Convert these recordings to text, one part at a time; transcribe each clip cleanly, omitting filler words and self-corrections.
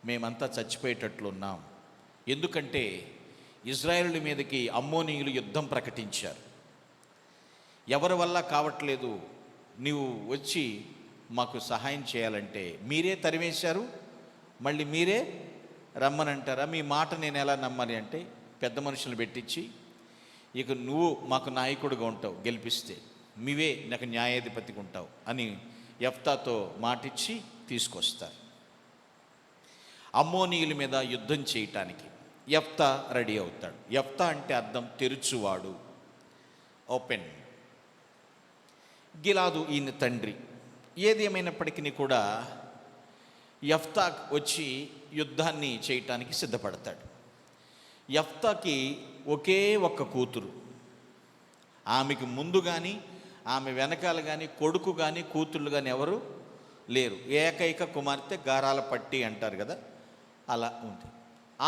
మేమంతా చచ్చిపోయేటట్లున్నాం. ఎందుకంటే ఇజ్రాయేలు మీదకి అమ్మోనీయులు యుద్ధం ప్రకటించారు. ఎవరి వల్ల కావట్లేదు, నీవు వచ్చి మాకు సహాయం చేయాలంటే మీరే తరివేశారు, మళ్ళీ మీరే రమ్మనంటారా? మీ మాట నేను ఎలా నమ్మని అంటే పెద్ద మనుషులు పెట్టించి, ఇక నువ్వు మాకు నాయకుడిగా ఉంటావు, గెలిపిస్తే మీవే నాకు న్యాయాధిపతిగా ఉంటావు అని యెఫ్తాతో మాటిచ్చి తీసుకొస్తారు. అమ్మోనీయుల మీద యుద్ధం చేయటానికి యెఫ్తా రెడీ అవుతాడు. యెఫ్తా అంటే అర్థం తెరుచువాడు, ఓపెన్. గిలాదు ఈయన తండ్రి. ఏది ఏమైనప్పటికీ కూడా యెఫ్తా వచ్చి యుద్ధాన్ని చేయటానికి సిద్ధపడతాడు. యెఫ్తాకి ఒకే ఒక్క కూతురు. ఆమెకి ముందు కానీ ఆమె వెనకాల కానీ కొడుకు కానీ కూతుళ్ళు కానీ ఎవరు లేరు. ఏకైక కుమార్తె, గారాల పట్టి అంటారు కదా, అలా ఉంది.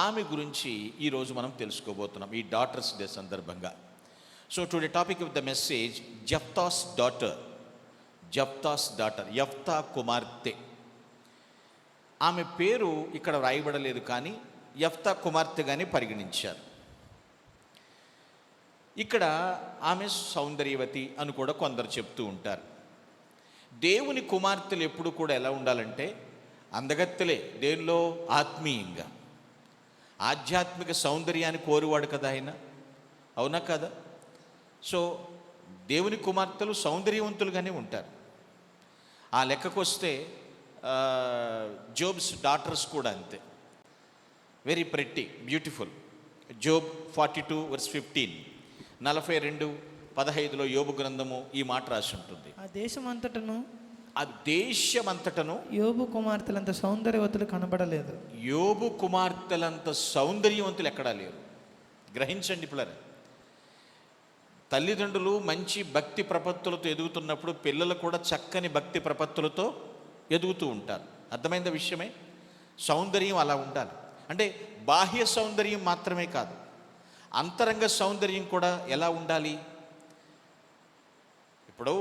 ఆమె గురించి ఈరోజు మనం తెలుసుకోబోతున్నాం ఈ డాటర్స్ డే సందర్భంగా. So today topic of the message Jephthah's daughter. Jephthah's daughter, యెఫ్తా కుమార్తె. ఆమె పేరు ఇక్కడ వ్రాయబడలేదు, కానీ యెఫ్తా కుమార్తెగానే పరిగణించారు. ఇక్కడ ఆమె సౌందర్యవతి అని కూడా కొందరు చెప్తూ ఉంటారు. దేవుని కుమార్తెలు ఎప్పుడు కూడా ఎలా ఉండాలంటే అందగత్తెలే. దేనిలో? ఆత్మీయంగా, ఆధ్యాత్మిక సౌందర్యాన్ని కోరువాడు కదా ఆయన, అవునా కదా? సో దేవుని కుమార్తెలు సౌందర్యవంతులుగానే ఉంటారు. ఆ లెక్కకొస్తే జోబ్స్ డాటర్స్ కూడా అంతే, వెరీ ప్రెట్టి, బ్యూటిఫుల్. జోబ్ 42:15, 42:15 యోబు గ్రంథము ఈ మాట రాసి ఉంటుంది. ఆ దేశమంతటను యోబు కుమార్తెలంత సౌందర్యవతులు కనబడలేదు. యోబు కుమార్తెలంత సౌందర్యవంతులు ఎక్కడా లేరు. గ్రహించండి పిల్లలు, తల్లిదండ్రులు మంచి భక్తి ప్రపత్తులతో ఎదుగుతున్నప్పుడు పిల్లలు కూడా చక్కని భక్తి ప్రపత్తులతో ఎదుగుతూ ఉంటారు. అర్థమైంద విషయమే. సౌందర్యం అలా ఉండాలి. అంటే బాహ్య సౌందర్యం మాత్రమే కాదు, అంతరంగ సౌందర్యం కూడా ఎలా ఉండాలి? ఇప్పుడు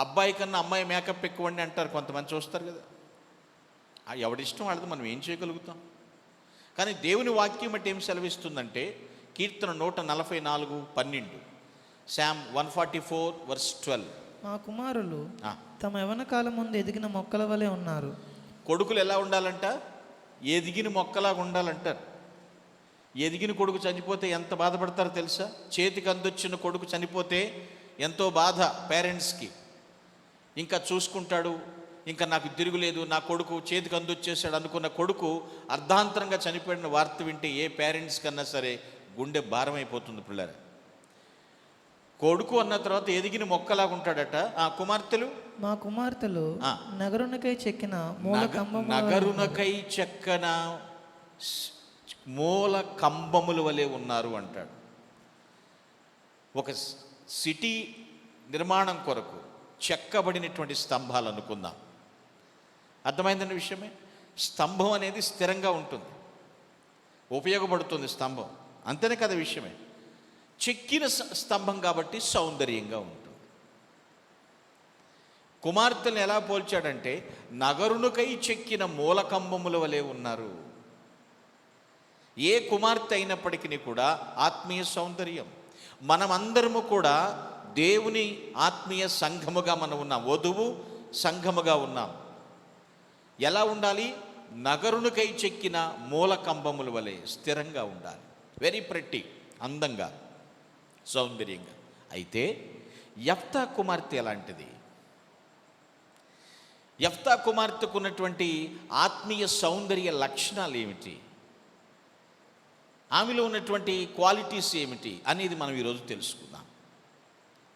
అబ్బాయి కన్నా అమ్మాయి మేకప్ ఎక్కువండి అంటారు కొంతమంది, చూస్తారు కదా. ఎవడిష్టం వాళ్ళది, మనం ఏం చేయగలుగుతాం? కానీ దేవుని వాక్యం బట్టి ఏం సెలవిస్తుందంటే కీర్తన 144:12, శామ్ 144:12, మా కుమారులు తమ యవన కాలం ముందు ఎదిగిన మొక్కల వలె ఉన్నారు. కొడుకులు ఎలా ఉండాలంట? ఎదిగిన మొక్కలాగా ఉండాలంటారు. ఎదిగిన కొడుకు చనిపోతే ఎంత బాధపడతారో తెలుసా? చేతికి అందొచ్చిన కొడుకు చనిపోతే ఎంతో బాధ పేరెంట్స్కి. ఇంకా చూసుకుంటాడు, ఇంకా నాకు తిరుగులేదు, నా కొడుకు చేతికి అందొచ్చేసాడు అనుకున్న కొడుకు అర్ధాంతరంగా చనిపోయిన వార్త వింటే ఏ పేరెంట్స్ కన్నా సరే గుండె భారం అయిపోతుంది పిల్లలు. కొడుకు అన్న తర్వాత ఎదిగిన మొక్కలాగా ఉంటాడట. ఆ కుమార్తెలు, మా కుమార్తెలు నగరునకై చెక్కిన మూల కంబముల వలె ఉన్నారు అంటాడు. ఒక సిటీ నిర్మాణం కొరకు చెక్కబడినటువంటి స్తంభాలు అనుకుందాం. అర్థమైందన్న విషయమే. స్తంభం అనేది స్థిరంగా ఉంటుంది, ఉపయోగపడుతుంది స్తంభం, అంతేనే కదా విషయమే. చెక్కిన స్తంభం కాబట్టి సౌందర్యంగా ఉంటుంది. కుమార్తెలను ఎలా పోల్చాడంటే నగరునికై చెక్కిన మూలకంబముల వలె ఉన్నారు. ఏ కుమార్తె అయినప్పటికీ కూడా ఆత్మీయ సౌందర్యం. మనమందరము కూడా దేవుని ఆత్మీయ సంఘముగా మనం ఉన్నాం, వధువు సంఘముగా ఉన్నాం. ఎలా ఉండాలి? నగరునికై చెక్కిన మూలకంబముల వలె స్థిరంగా ఉండాలి. వెరీ ప్రెట్టి, అందంగా, సౌందర్యంగా. అయితే యెఫ్తా కుమార్తె ఎలాంటిది? యెఫ్తా కుమార్తెకు ఉన్నటువంటి ఆత్మీయ సౌందర్య లక్షణాలు ఏమిటి? ఆమెలో ఉన్నటువంటి క్వాలిటీస్ ఏమిటి అనేది మనం ఈరోజు తెలుసుకుందాం.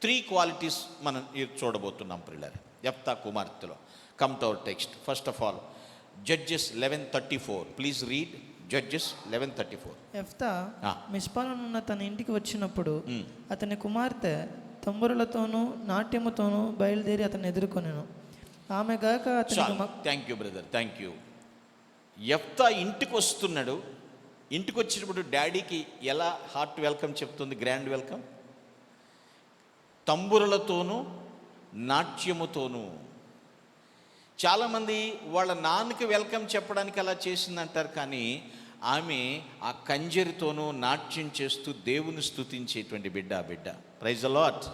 3 క్వాలిటీస్ మనం చూడబోతున్నాం పిల్లలు యెఫ్తా కుమార్తెలో. Come to our text. First of all Judges 11:34. Please read Judges 11:34. యెఫ్తా మిస్పాలోనున్న తన ఇంటికి వచ్చినప్పుడు అతని కుమార్తె తంబురులతోనూ నాట్యముతోనూ బయలుదేరి అతను ఎదుర్కొనెను. ఆమె గాక thank you brother, thank you. యెఫ్తా ఇంటికి వస్తున్నాడు. ఇంటికి వచ్చినప్పుడు డాడీకి ఎలా హార్ట్ వెల్కమ్ చెప్తుంది, గ్రాండ్ వెల్కమ్. తంబురులతోనూ నాట్యముతోనూ చాలామంది వాళ్ళ నాన్నకి వెల్కమ్ చెప్పడానికి అలా చేసిందంటారు, కానీ ఆమె ఆ కంజరితోనూ నాట్యం చేస్తూ దేవుని స్తుతించేటువంటి బిడ్డ. ఆ బిడ్డ, ప్రైజ్ ద లార్డ్.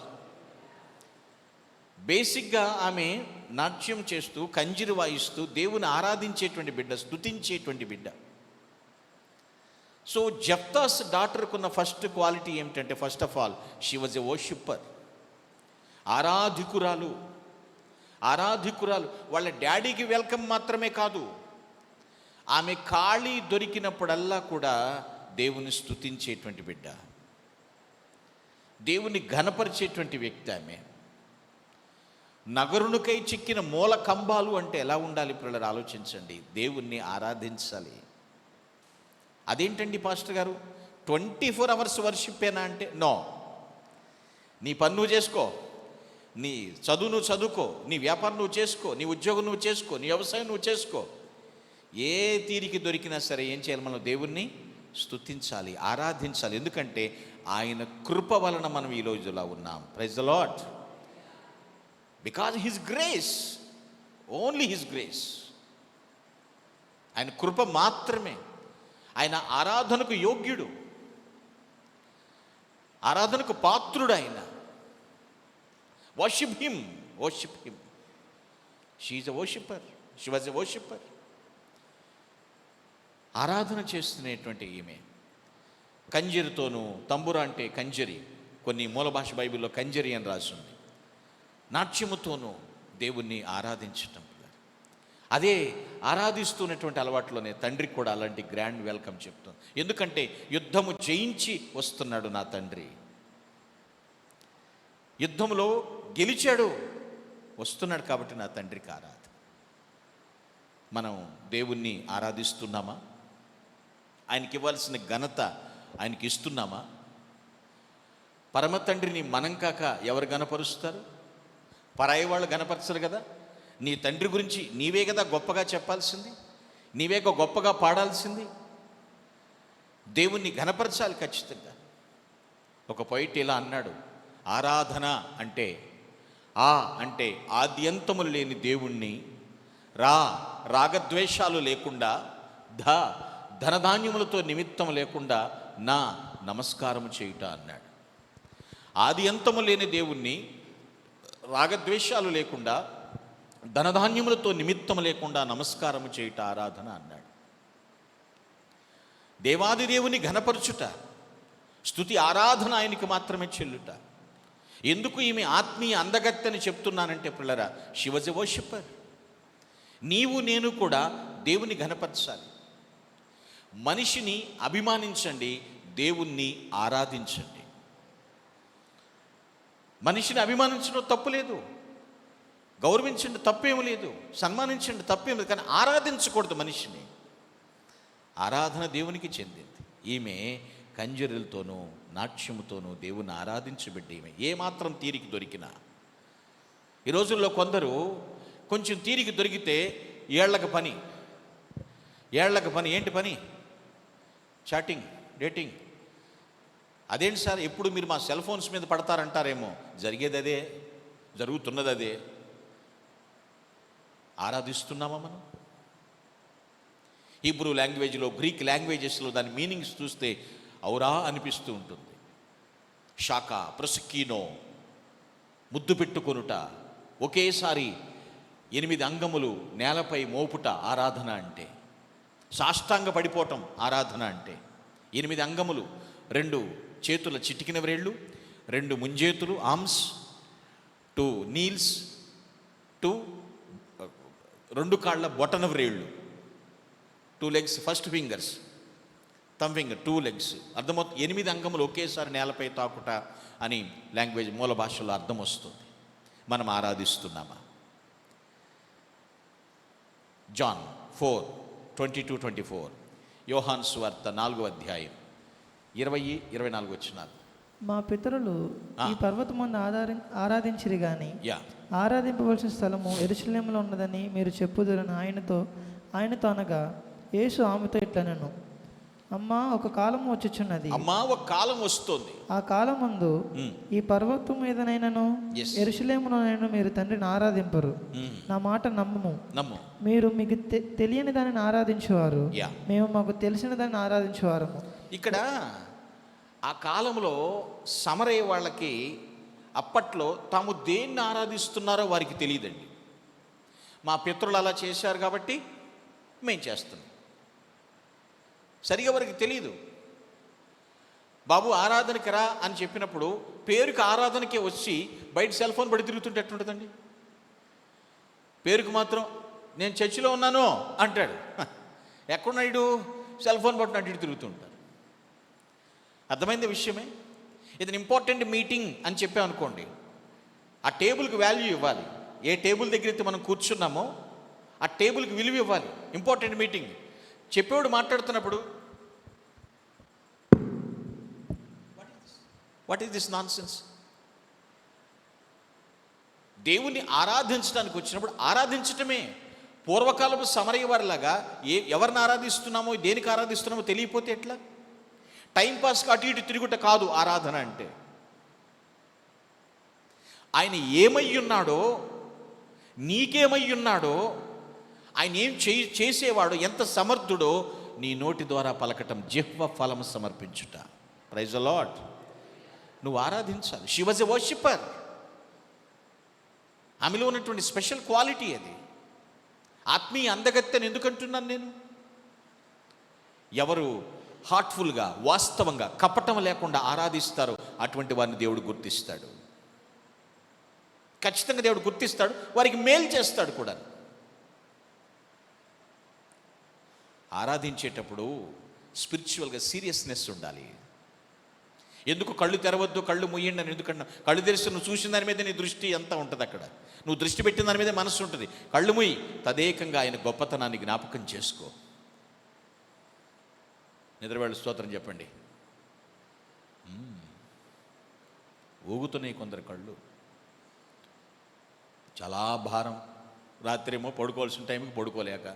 బేసిక్గా ఆమె నాట్యం చేస్తూ కంజరి వాయిస్తూ దేవుని ఆరాధించేటువంటి బిడ్డ, స్తుతించేటువంటి బిడ్డ. సో జెఫ్తాస్ డాటర్కున్న ఫస్ట్ క్వాలిటీ ఏమిటంటే, first of all she was a worshipper. ఆరాధికురాలు. వాళ్ళ డాడీకి వెల్కమ్ మాత్రమే కాదు, ఆమె ఖాళీ దొరికినప్పుడల్లా కూడా దేవుని స్తుతించేటువంటి బిడ్డ, దేవుని ఘనపరిచేటువంటి వ్యక్తి ఆమె. నగరునికై చిక్కిన మూల కంబాలు అంటే ఎలా ఉండాలి పిల్లలు, ఆలోచించండి. దేవుణ్ణి ఆరాధించాలి. అదేంటండి పాస్టర్ గారు 24 అవర్స్ వర్షిప్పేనా అంటే, నో. నీ పని నువ్వు చేసుకో, నీ చదువు నువ్వు చదువుకో, నీ వ్యాపారం నువ్వు చేసుకో, నీ ఉద్యోగం నువ్వు చేసుకో, నీ వ్యవసాయం నువ్వు చేసుకో. ఏ తీరికి దొరికినా సరే ఏం చేయాలి, మనం దేవుణ్ణి స్తుతించాలి, ఆరాధించాలి. ఎందుకంటే ఆయన కృప వలన మనం ఈ రోజులా ఉన్నాం. Praise the lord. Because his grace, only his grace. ఆయన కృప మాత్రమే. ఆయన ఆరాధనకు యోగ్యుడు, ఆరాధనకు పాత్రుడు ఆయన. Worship him. She is a worshipper. She was a worshipper. ఆరాధన చేస్తున్నటువంటి ఈమె కంజరితోనూ, తంబుర అంటే కంజరి, కొన్ని మూల భాష బైబిల్లో కంజరి అని రాసింది. నాట్యముతోనూ దేవుణ్ణి ఆరాధించటం. అదే ఆరాధిస్తున్నటువంటి అలవాట్లోనే తండ్రికి కూడా అలాంటి గ్రాండ్ వెల్కమ్ చెప్తుంది. ఎందుకంటే యుద్ధము జయించి వస్తున్నాడు నా తండ్రి, యుద్ధంలో గెలిచాడు, వస్తున్నాడు, కాబట్టి నా తండ్రికి ఆరాధన. మనం దేవుణ్ణి ఆరాధిస్తున్నామా? ఆయనకి ఇవ్వాల్సిన ఘనత ఆయనకి ఇస్తున్నామా? పరమ తండ్రిని మనం కాక ఎవరు గణపరుస్తారు? పరాయి వాళ్ళు గణపరచరు కదా. నీ తండ్రి గురించి నీవే కదా గొప్పగా చెప్పాల్సింది, నీవే గొప్పగా పాడాల్సింది. దేవుణ్ణి ఘనపరచాలి ఖచ్చితంగా. ఒక పోయిట్ ఇలా అన్నాడు, ఆరాధన అంటే అంటే ఆద్యంతములు లేని దేవుణ్ణి, రాగద్వేషాలు లేకుండా, ధనధాన్యములతో నిమిత్తం లేకుండా నా నమస్కారము చేయుట అన్నాడు. ఆది అంతము లేని దేవుణ్ణి, రాగద్వేషాలు లేకుండా, ధనధాన్యములతో నిమిత్తం లేకుండా నమస్కారము చేయుట ఆరాధన అన్నాడు. దేవాది దేవుని ఘనపరచుట, స్తుతి ఆరాధన ఆయనకి మాత్రమే చెల్లుట. ఎందుకు ఈమె ఆత్మీయ అందగత్తెని చెప్తున్నానంటే పిల్లరా, షీ వాజ్ ఎ వర్షిప్పర్. నీవు నేను కూడా దేవుని ఘనపరచాలి. మనిషిని అభిమానించండి, దేవుణ్ణి ఆరాధించండి. మనిషిని అభిమానించడం తప్పు లేదు, గౌరవించండి తప్పేమీ లేదు, సన్మానించండి తప్పేమి లేదు, కానీ ఆరాధించకూడదు మనిషిని. ఆరాధన దేవునికి చెందింది. ఈమె కంజరులతోనూ నాట్యముతోనూ దేవుని ఆరాధించబెట్టి ఈమె ఏమాత్రం తీరిక దొరికినా. ఈ రోజుల్లో కొందరు కొంచెం తీరిక దొరికితే ఏళ్లకు పని. ఏంటి పని? Chatting, dating. అదేంటి సార్ ఎప్పుడు మీరు మా సెల్ ఫోన్స్ మీద పడతారంటారేమో, జరిగేది అదే, జరుగుతున్నది అదే. ఆరాధిస్తున్నామా మనం? హీబ్రూ లాంగ్వేజ్లో, గ్రీక్ లాంగ్వేజెస్లో దాని మీనింగ్స్ చూస్తే ఔరా అనిపిస్తూ ఉంటుంది. షాకా, ప్రొసికీనో, ముద్దు పెట్టుకొనుట, ఒకేసారి 8 అంగములు నేలపై మోపుట ఆరాధన అంటే. సాష్టాంగ పడిపోవటం ఆరాధన అంటే. 8 అంగములు, 2 చేతుల చిటికిన వ్రేళ్ళు, 2 ముంజేతులు ఆర్మ్స్, 2 నీల్స్, 2 కాళ్ళ బొటన వ్రేళ్ళు, 2 legs, first fingers, thumb finger, 2 legs. అర్థమవుతుంది. 8 అంగములు ఒకేసారి నేలపై తాకుట అని లాంగ్వేజ్ మూల భాషలో అర్థం వస్తుంది. మనం ఆరాధిస్తున్నామా? జాన్ 4:22-24, యోహాను సువార్త 4వ అధ్యాయం 20-24 వచనాలు. మా పితరులు ఈ పర్వతమందు ఆరాధించిరి గాని యా ఆరాధింపవలసిన స్థలము యెరూషలేములో ఉన్నదని మీరు చెప్పుదురని ఆయనతో అనగా యేసు ఆమెతో ఇట్లనెను, అమ్మా ఒక కాలం వచ్చుచున్నది, అమ్మా ఒక కాలం వస్తుంది. ఆ కాలమందు ఉమ్, ఈ పర్వతం మీదనైనను Yes. యెరూషలేములోనైనా మీరు తండ్రిని ఆరాధింపరు. ఉమ్, నా మాట నమ్మము. నమ్ము. మీరు మీకు తెలియని దానిని ఆరాధించేవారు, యా. మేము మాకు తెలిసిన దాన్ని ఆరాధించేవారము. ఇక్కడ ఆ కాలంలో సమరయ్య వాళ్ళకి అప్పట్లో తాము దేన్ని ఆరాధిస్తున్నారో వారికి తెలియదండి. మా పితరులు అలా చేశారు కాబట్టి మేము చేస్తున్నాం, సరిగా వారికి తెలియదు. బాబు ఆరాధనకి రా అని చెప్పినప్పుడు పేరుకి ఆరాధనకే వచ్చి బయట సెల్ ఫోన్ పడి తిరుగుతుంటే ఎట్లుంటుందండి? పేరుకు మాత్రం నేను చర్చిలో ఉన్నాను అంటాడు, ఎక్కడున్నాడు సెల్ ఫోన్ పట్టున అటు ఇటు తిరుగుతుంటారు. అర్థమైంది విషయమే. ఇది ఇంపార్టెంట్ మీటింగ్ అని చెప్పామనుకోండి, ఆ టేబుల్కి వాల్యూ ఇవ్వాలి. ఏ టేబుల్ దగ్గర అయితే మనం కూర్చున్నామో ఆ టేబుల్కి విలువ ఇవ్వాలి. ఇంపార్టెంట్ మీటింగ్ చెప్పేవాడు మాట్లాడుతున్నప్పుడు what is this non sense? దేవుణ్ణి ఆరాధించడానికి వచ్చినప్పుడు ఆరాధించటమే. పూర్వకాలపు సమరయ్య వారిలాగా ఎవరిని ఆరాధిస్తున్నామో దేనికి ఆరాధిస్తున్నామో తెలియపోతే ఎట్లా? టైంపాస్కి అటు ఇటు తిరుగుట కాదు ఆరాధన అంటే. ఆయన ఏమై ఉన్నాడో, నీకేమై ఉన్నాడో, ఆయన ఏం చేసేవాడో, ఎంత సమర్థుడో నీ నోటి ద్వారా పలకటం, జిహ్వ ఫలము సమర్పించుట. Praise the lord. నువ్వు ఆరాధించాలి. She was a worshipper. ఆమెలో ఉన్నటువంటి స్పెషల్ క్వాలిటీ అది. ఆత్మీయ అందగత్తెని ఎందుకంటున్నాను నేను? ఎవరు హార్ట్ఫుల్గా, వాస్తవంగా, కపటం లేకుండా ఆరాధిస్తారో అటువంటి వారిని దేవుడు గుర్తిస్తాడు. ఖచ్చితంగా దేవుడు గుర్తిస్తాడు, వారికి మేలు చేస్తాడు కూడా. ఆరాధించేటప్పుడు స్పిరిచువల్గా సీరియస్నెస్ ఉండాలి. ఎందుకు కళ్ళు తెరవద్దు, కళ్ళు ముయ్యండి అని ఎందుకన్నా? కళ్ళు తెరిస్తే నువ్వు చూసిన దాని మీద నీ దృష్టి అంతా ఉంటుంది. అక్కడ నువ్వు దృష్టి పెట్టిన దాని మీద మనసు ఉంటుంది. కళ్ళు ముయ్యి, తదేకంగా ఆయన గొప్పతనాన్ని జ్ఞాపకం చేసుకో. నిద్రవేళ స్తోత్రం చెప్పండి. ఊగుతున్నాయి కొందరు కళ్ళు, చాలా భారం. రాత్రి ఏమో పడుకోవాల్సిన టైంకి పడుకోలేక,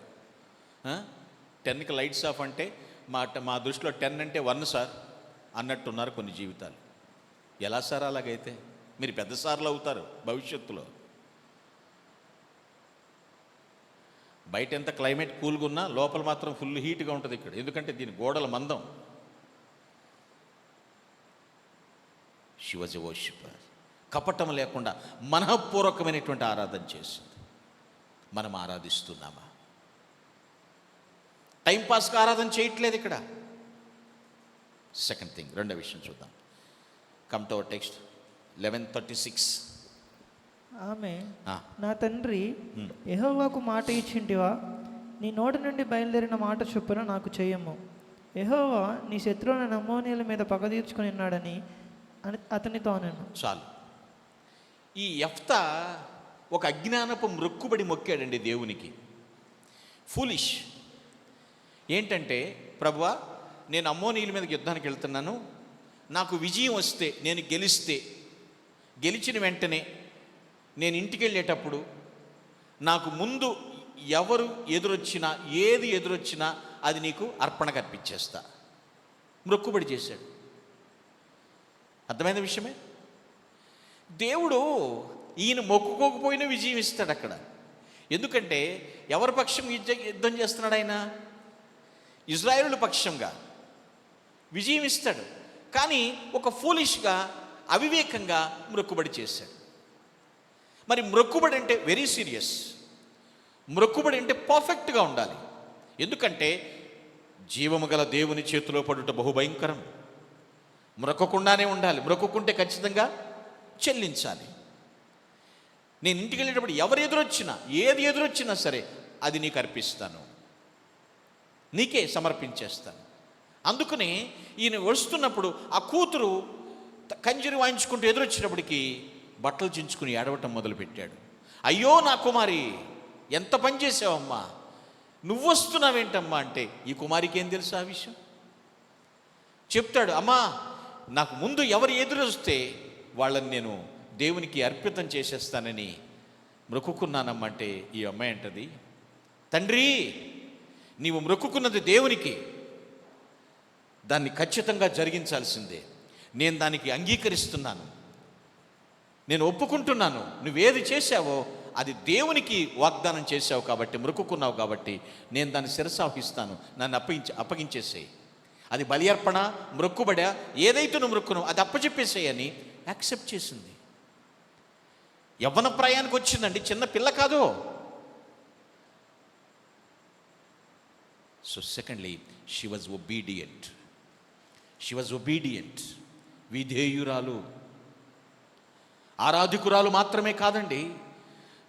10కి లైట్స్ ఆఫ్ అంటే మా దృష్టిలో 10 అంటే 1 సార్ అన్నట్టున్నారు కొన్ని జీవితాలు. ఎలా సార్ అలాగైతే? మీరు పెద్ద సార్లు అవుతారు భవిష్యత్తులో. బయట ఎంత క్లైమేట్ కూల్గా ఉన్నా లోపల మాత్రం ఫుల్ హీట్గా ఉంటుంది ఇక్కడ. ఎందుకంటే దీని గోడల మందం. She was a worshipper. కపటం లేకుండా మనఃపూర్వకమైనటువంటి ఆరాధన చేసింది. మనం ఆరాధిస్తున్నామా? టైంపాస్గా ఆరాధన చేయట్లేదు ఇక్కడ. సెకండ్ థింగ్, రెండో విషయం చూద్దాం. Come to our text 11:36. ఆమె, నా తండ్రి యెహోవాకు మాట ఇచ్చింటివా? నీ నోటి నుండి బయలుదేరిన మాట చొప్పున నాకు చేయము. యెహోవా నీ శత్రువులను అమ్మోనీయుల మీద పగ తీర్చుకొని ఉన్నాడని అతనితో నేను. చాలు. ఈ యెఫ్తా ఒక అజ్ఞానపు మ్రొక్కుబడి మొక్కాడండి దేవునికి. ఫూలిష్. ఏంటంటే, ప్రభువా నేను అమ్మోనీయుల మీదకి యుద్ధానికి వెళ్తున్నాను, నాకు విజయం వస్తే, నేను గెలిచిన వెంటనే నేను ఇంటికి వెళ్ళేటప్పుడు నాకు ముందు ఎవరు ఎదురొచ్చినా, ఏది ఎదురొచ్చినా అది నీకు అర్పణగా అర్పించేస్తా. మ్రొక్కుబడి చేశాడు. అర్థమైన విషయమే. దేవుడు ఈయన మొక్కుకోకపోయినా విజయం ఇస్తాడు అక్కడ. ఎందుకంటే ఎవరి పక్షం యుద్ధం చేస్తున్నాడు ఆయన? ఇజ్రాయేలు పక్షంగా విజయం ఇస్తాడు. కానీ ఒక ఫూలిష్గా, అవివేకంగా మ్రొక్కుబడి చేశాడు. మరి మ్రొక్కుబడి అంటే వెరీ సీరియస్. మ్రొక్కుబడి అంటే పర్ఫెక్ట్గా ఉండాలి. ఎందుకంటే జీవము గల దేవుని చేతిలో పడుట బహుభయంకరం. మ్రొక్కకుండానే ఉండాలి. మ్రొక్కుంటే ఖచ్చితంగా చెల్లించాలి. నేను ఇంటికి వెళ్ళేటప్పుడు ఎవరు ఎదురొచ్చినా, ఏది ఎదురొచ్చినా సరే అది నీకు అర్పిస్తాను, నీకే సమర్పించేస్తాను. అందుకనే ఈయన వస్తున్నప్పుడు ఆ కూతురు కంజరి వాయించుకుంటూ ఎదురొచ్చినప్పటికీ బట్టలు చించుకుని ఏడవటం మొదలుపెట్టాడు. అయ్యో నా కుమారి, ఎంత పని చేసావమ్మా, నువ్వు వస్తున్నావేంటమ్మా అంటే, ఈ కుమారికి ఏం తెలుసు ఆ విషయం? చెప్తాడు, అమ్మా నాకు ముందు ఎవరు ఎదురొస్తే వాళ్ళని నేను దేవునికి అర్పితం చేసేస్తానని మ్రొక్కుకున్నానమ్మంటే, ఈ అమ్మాయి అంటది, తండ్రి నీవు మ్రొక్కుకున్నది దేవునికి, దాన్ని ఖచ్చితంగా జరిగించాల్సిందే. నేను దానికి అంగీకరిస్తున్నాను, నేను ఒప్పుకుంటున్నాను. నువ్వేది చేశావో అది దేవునికి వాగ్దానం చేశావు కాబట్టి, మొక్కుకున్నావు కాబట్టి నేను దాన్ని శిరసావహిస్తాను, నన్ను అప్పగించేసేయి. అది బలి అర్పణ, మొక్కుబడా, ఏదైతే నువ్వు మొక్కున్నావు అది అప్పచెప్పేసేయని యాక్సెప్ట్ చేసింది. యవ్వన ప్రాయానికి వచ్చిందండి, చిన్న పిల్ల కాదు. So secondly, she was obedient. విధేయురాలు, ఆరాధికురాలు మాత్రమే కాదండి,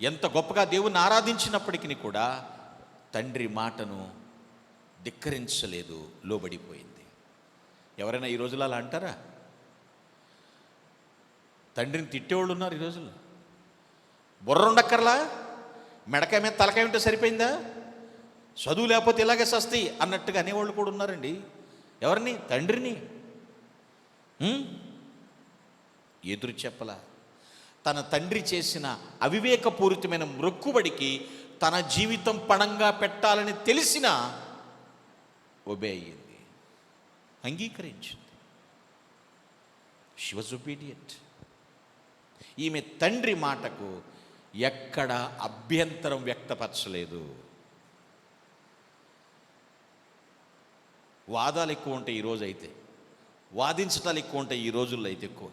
ఎంత గొప్పగా దేవుణ్ణి ఆరాధించినప్పటికీ కూడా తండ్రి మాటను ధిక్కరించలేదు, లోబడిపోయింది. ఎవరైనా ఈ రోజుల్లో అలా అంటారా? తండ్రిని తిట్టేవాళ్ళు ఉన్నారు ఈ రోజుల్లో. బుర్ర ఉండక్కర్లా, మెడకాయ మీద తలకాయ ఉంటే సరిపోయిందా, చదువు లేకపోతే ఇలాగే సస్తి అన్నట్టుగా అనేవాళ్ళు కూడా ఉన్నారండి. ఎవరిని? తండ్రిని. ఎదురు చెప్పలా. తన తండ్రి చేసిన అవివేకపూరితమైన మొక్కుబడికి తన జీవితం పణంగా పెట్టాలని తెలిసినా ఒబే అయ్యింది, అంగీకరించింది. She was obedient. ఈమె తండ్రి మాటకు ఎక్కడ అభ్యంతరం వ్యక్తపరచలేదు. వాదాలు ఎక్కువ ఉంటాయి ఈ రోజు, అయితే వాదించటాలు ఎక్కువ ఉంటాయి ఈ రోజుల్లో అయితే ఎక్కువ.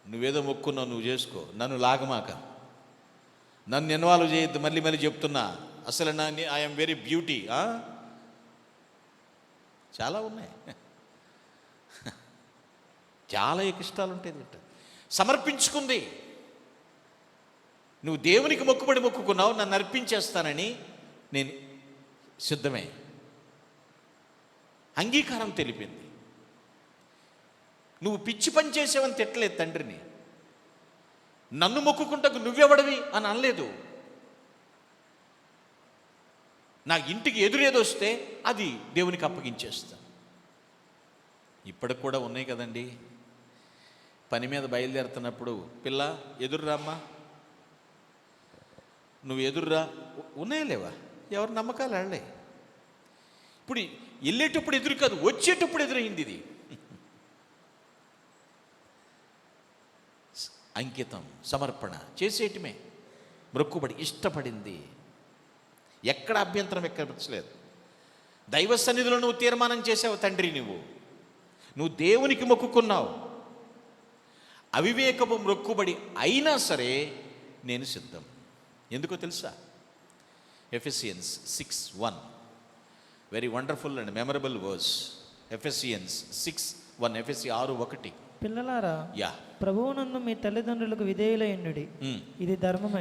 నువ్వేదో మొక్కున్నావు, నువ్వు చేసుకో, నన్ను లాగమాక, నన్ను ఇన్వాల్వ్ చేయొద్దు. మళ్ళీ చెప్తున్నా, అసలు ఐఎమ్ వెరీ బ్యూటీ. చాలా ఉన్నాయి, చాలా ఇష్టాలు ఉంటాయి. సమర్పించుకుంది. నువ్వు దేవునికి మొక్కుకున్నావు, నన్ను అర్పించేస్తానని నేను సిద్ధమే. అంగీకారం తెలిపింది. నువ్వు పిచ్చి పని చేసావని తిట్టలేదు తండ్రిని, నన్ను మొక్కుకుంటకు నువ్వెవడవి అని అనలేదు. నా ఇంటికి ఎదురేదొస్తే అది దేవునికి అప్పగించేస్తా. ఇప్పటికి కూడా ఉన్నాయి కదండి, పని మీద బయలుదేరుతున్నప్పుడు, పిల్ల ఎదురురామ్మా, నువ్వు ఎదురురా, ఉన్నాయా లేవా? ఎవరి నమ్మకాలు వాళ్ళే. ఇప్పుడు వెళ్ళేటప్పుడు ఎదురు కాదు, వచ్చేటప్పుడు ఎదురైంది. ఇది అంకితం, సమర్పణ చేసేయటమే, మొక్కుబడి, ఇష్టపడింది. ఎక్కడ అభ్యంతరం వ్యక్తపరచలేదు. దైవ సన్నిధిలో నువ్వు తీర్మానం చేసావు, తండ్రి నువ్వు దేవునికి మొక్కుకున్నావు, అవివేకపు మొక్కుబడి అయినా సరే నేను సిద్ధం. ఎందుకో తెలుసా? Ephesians 6:1, very wonderful and memorable verse. Ephesians 6:1, ఎఫెసి 6:1. పిల్లలారా, ప్రభువునందు మీ తల్లిదండ్రులకు విధేయులైయుండుడి, ఇది ధర్మమే.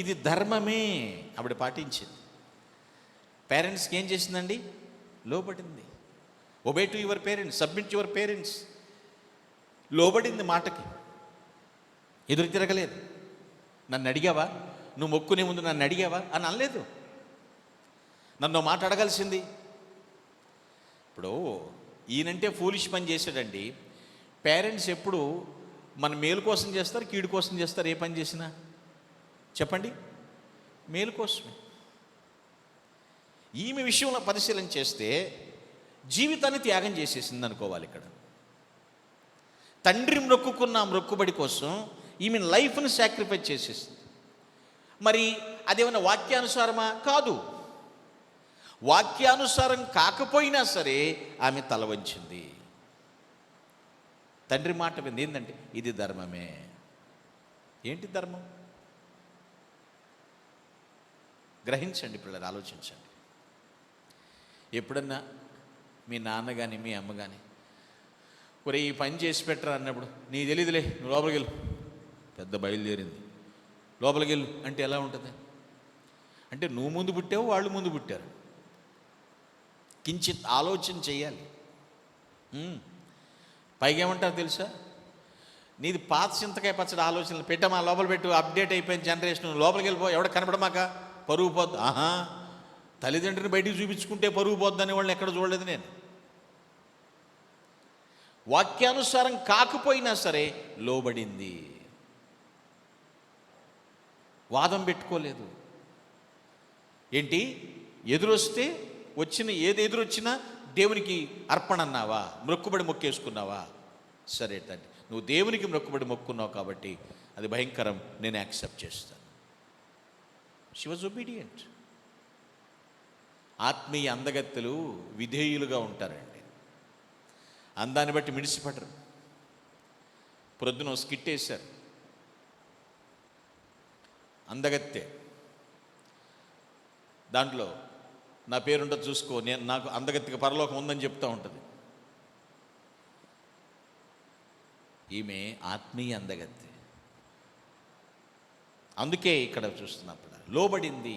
ఇది ధర్మమే. ఆవిడ పాటించింది. పేరెంట్స్కి ఏం చేసిందండి? లోబడింది. Obey to your parents, submit your parents. లోబడింది మాటకి, ఎదురు తిరగలేదు. నన్ను అడిగావా, నువ్వు మొక్కునే ముందు నన్ను అడిగావా అని అనలేదు. నన్ను మాట అడగాల్సింది. ఇప్పుడు ఈయనంటే ఫూలిష్ పని చేశాడండి. పేరెంట్స్ ఎప్పుడు మన మేలు కోసం చేస్తారు, కీడు కోసం చేస్తారు? ఏ పని చేసినా చెప్పండి, మేలు కోసమే. ఈమె విషయంలో పరిశీలన చేస్తే జీవితాన్ని త్యాగం చేసేసింది అనుకోవాలి. ఇక్కడ తండ్రి మొక్కుకున్న మొక్కుబడి కోసం ఈమె లైఫ్ను సాక్రిఫైస్ చేసేసింది. మరి అదేమన్నా వాక్యానుసారమా? కాదు. వాక్యానుసారం కాకపోయినా సరే ఆమె తల వంచింది. తండ్రి మాట వింది. ఏంటంటే ఇది ధర్మమే. ఏంటి ధర్మం? గ్రహించండి పిల్లలు, ఆలోచించండి. ఎప్పుడన్నా మీ నాన్న కానీ మీ అమ్మ కానీ, ఒరే ఈ పని చేసి పెట్టరా అన్నప్పుడు, నీ తెలీదులే, నువ్వు లోపలికి వెళ్ళు, పెద్ద బయలుదేరింది, లోపలికి వెళ్ళు అంటే ఎలా ఉంటుంది? అంటే నువ్వు ముందు పుట్టావు, వాళ్ళు ముందు పుట్టారు. కించిత్ ఆలోచన చేయాలి. పైగా ఏమంటారు తెలుసా? నీది పాత చింతకాయ పచ్చడి ఆలోచనలు పెట్టమా, లోపల పెట్టు, అప్డేట్ అయిపోయిన జనరేషన్, లోపలికి వెళ్ళిపో, ఎవడ కనపడమాక, పరుగు పోద్దు. తల్లిదండ్రుని బయటికి చూపించుకుంటే పరుగు పోద్దని వాళ్ళని ఎక్కడ చూడలేదు నేను. వాక్యానుసారం కాకపోయినా సరే లోబడింది, వాదం పెట్టుకోలేదు. ఏంటి ఎదురొస్తే ఏది ఎదురొచ్చినా దేవునికి అర్పణ అన్నావా, మొక్కుబడి మొక్కేసుకున్నావా? సరే తండ్రి, నువ్వు దేవునికి మొక్కుబడి మొక్కున్నావు కాబట్టి అది భయంకరం, నేను యాక్సెప్ట్ చేస్తాను. She was obedient. ఆత్మీయ అందగత్తెలు విధేయులుగా ఉంటారండి. అందాన్ని బట్టి మిడిసిపడరు. ప్రొద్దున స్కిట్ వేశారు, అందగత్తె, దాంట్లో నా పేరుంటది చూసుకో, నాకు అందగత్తికి పరలోకం ఉందని చెప్తూ ఉంటుంది. ఈమె ఆత్మీయ అందగత్తె. అందుకే ఇక్కడ చూస్తున్నప్పుడు లోబడింది.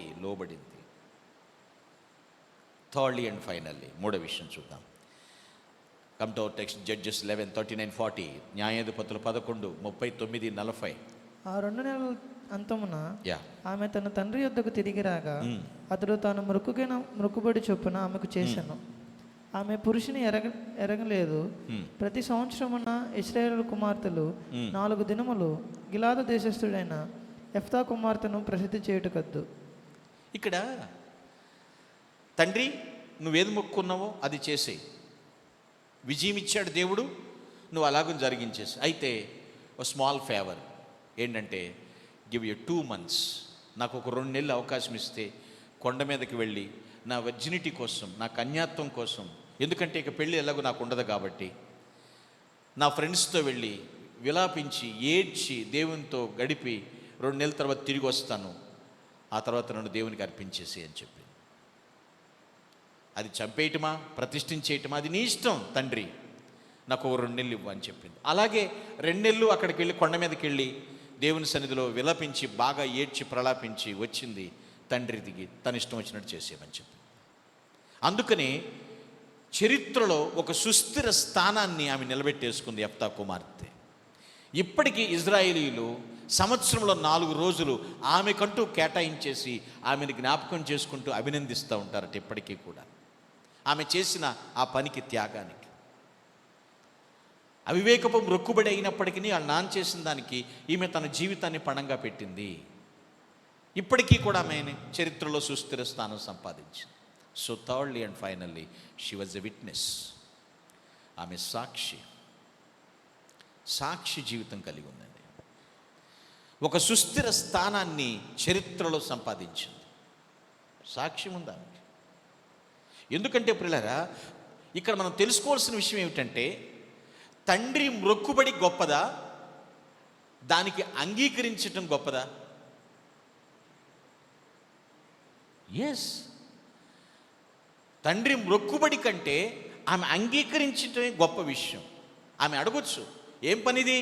థర్డ్లీ అండ్ ఫైనల్లీ, మూడో విషయం చూద్దాం. Come to our text, judges 11:39-40, న్యాయాధిపతులు 11:39-40. ఆ 2 నెలల అంతమున యా, ఆమె తన తండ్రి యొద్దకు తిరిగి రాగా అతడు తాను మొక్కుబడి చొప్పున ఆమెకు చేశాను. ఆమె పురుషుని ఎరగలేదు. ప్రతి సంవత్సరమున ఇశ్రాయేలు కుమార్తెలు 4 దినములు గిలాదు దేశస్థుడైన యెఫ్తా కుమార్తెను ప్రసిద్ధి చేయుటకద్దు. ఇక్కడ తండ్రి నువ్వేది మొక్కున్నావో అది చేసేయి, విజయం ఇచ్చాడు దేవుడు, నువ్వు అలాగూ జరిగించేసి. అయితే ఒక స్మాల్ ఫేవర్ ఏంటంటే, గివ్ యూ 2 months, నాకు ఒక 2 నెలలు అవకాశం ఇస్తే కొండ మీదకి వెళ్ళి నా వర్జినిటీ కోసం, నా కన్యాత్వం కోసం, ఎందుకంటే ఇక పెళ్ళి ఎలాగో నాకు ఉండదు కాబట్టి, నా ఫ్రెండ్స్తో వెళ్ళి విలాపించి ఏడ్చి దేవునితో గడిపి 2 నెలల తర్వాత తిరిగి వస్తాను, ఆ తర్వాత నన్ను దేవునికి అర్పించేసి అని చెప్పి. అది చంపేయటమా ప్రతిష్ఠించేయటమా అది నీ ఇష్టం తండ్రి, నాకు ఒక 2 నెలలు ఇవ్వు అని చెప్పింది. అలాగే 2 నెలలు అక్కడికి వెళ్ళి కొండ మీదకి వెళ్ళి దేవుని సన్నిధిలో విలపించి బాగా ఏడ్చి ప్రలాపించి వచ్చింది. తండ్రి దిగి తన ఇష్టం వచ్చినట్టు చేసేయమని చెప్పి. అందుకని చరిత్రలో ఒక సుస్థిర స్థానాన్ని ఆమె నిలబెట్టేసుకుంది యెఫ్తా కుమార్తె. ఇప్పటికీ ఇజ్రాయేలీలు సంవత్సరంలో 4 రోజులు ఆమెకంటూ కేటాయించేసి ఆమెను జ్ఞాపకం చేసుకుంటూ అభినందిస్తూ ఉంటారట ఇప్పటికీ కూడా, ఆమె చేసిన ఆ పనికి, త్యాగానికి. అవివేకపు మొక్కుబడి అయినప్పటికీ వాళ్ళ నాన్న చేసిన దానికి ఈమె తన జీవితాన్ని పణంగా పెట్టింది. ఇప్పటికీ కూడా ఆమె చరిత్రలో సుస్థిర స్థానం సంపాదించింది. So thirdly and finally, she was a witness. ఆమె సాక్షి జీవితం కలిగి ఉందండి. ఒక సుస్థిర స్థానాన్ని చరిత్రలో సంపాదించింది. సాక్ష్యం ఉంది ఆమెకి. ఎందుకంటే ప్రియులారా, ఇక్కడ మనం తెలుసుకోవాల్సిన విషయం ఏమిటంటే, తండ్రి మొక్కుబడి గొప్పదా, దానికి అంగీకరించటం గొప్పదా? ఎస్, తండ్రి మొక్కుబడి కంటే ఆమె అంగీకరించటమే గొప్ప విషయం. ఆమె అడగొచ్చు, ఏం పనిది,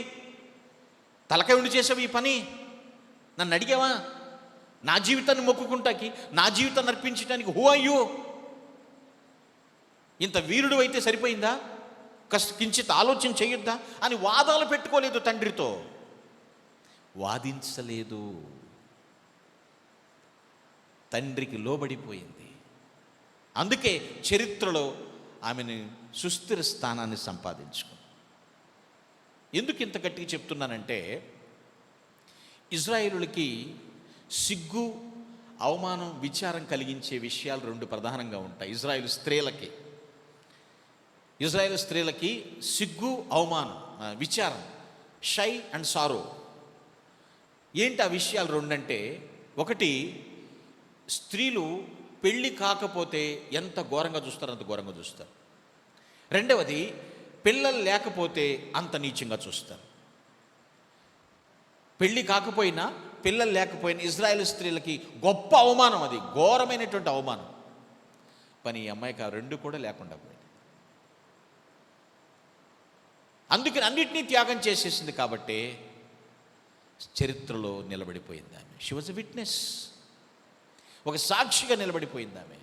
తలకాయ ఉండి చేసావు ఈ పని, నన్ను అడిగావా? నా జీవితాన్ని మొక్కుకుంటాకి, నా జీవితాన్ని అర్పించడానికి హూ ఆర్ యు? ఇంత వీరుడు అయితే సరిపోయిందా? కించిత్ ఆలోచన చేయొద్దా అని వాదాలు పెట్టుకోలేదు, తండ్రితో వాదించలేదు, తండ్రికి లోబడిపోయింది. అందుకే చరిత్రలో ఆమెను సుస్థిర స్థానాన్ని సంపాదించుకుంది. ఎందుకు ఇంత గట్టిగా చెప్తున్నానంటే, ఇజ్రాయేలులకి సిగ్గు, అవమానం, విచారం కలిగించే విషయాలు 2 ప్రధానంగా ఉంటాయి. ఇజ్రాయేలు స్త్రీలకి సిగ్గు, అవమానం, విచారం, షై అండ్ సారో. ఏంటి ఆ విషయాలు 2 అంటే, ఒకటి, స్త్రీలు పెళ్ళి కాకపోతే ఎంత ఘోరంగా చూస్తారో అంత ఘోరంగా చూస్తారు. రెండవది, పిల్లలు లేకపోతే అంత నీచంగా చూస్తారు. పెళ్ళి కాకపోయినా పిల్లలు లేకపోయినా ఇజ్రాయేల్ స్త్రీలకి గొప్ప అవమానం, అది ఘోరమైనటువంటి అవమానం. పని ఈ అమ్మాయికి ఆ 2 కూడా లేకుండా పోయింది. అందుకని అన్నిటినీ త్యాగం చేసేసింది కాబట్టి చరిత్రలో నిలబడిపోయింది ఆమె. షీ వాజ్ ఎ విట్నెస్, ఒక సాక్షిగా నిలబడిపోయింది ఆమె.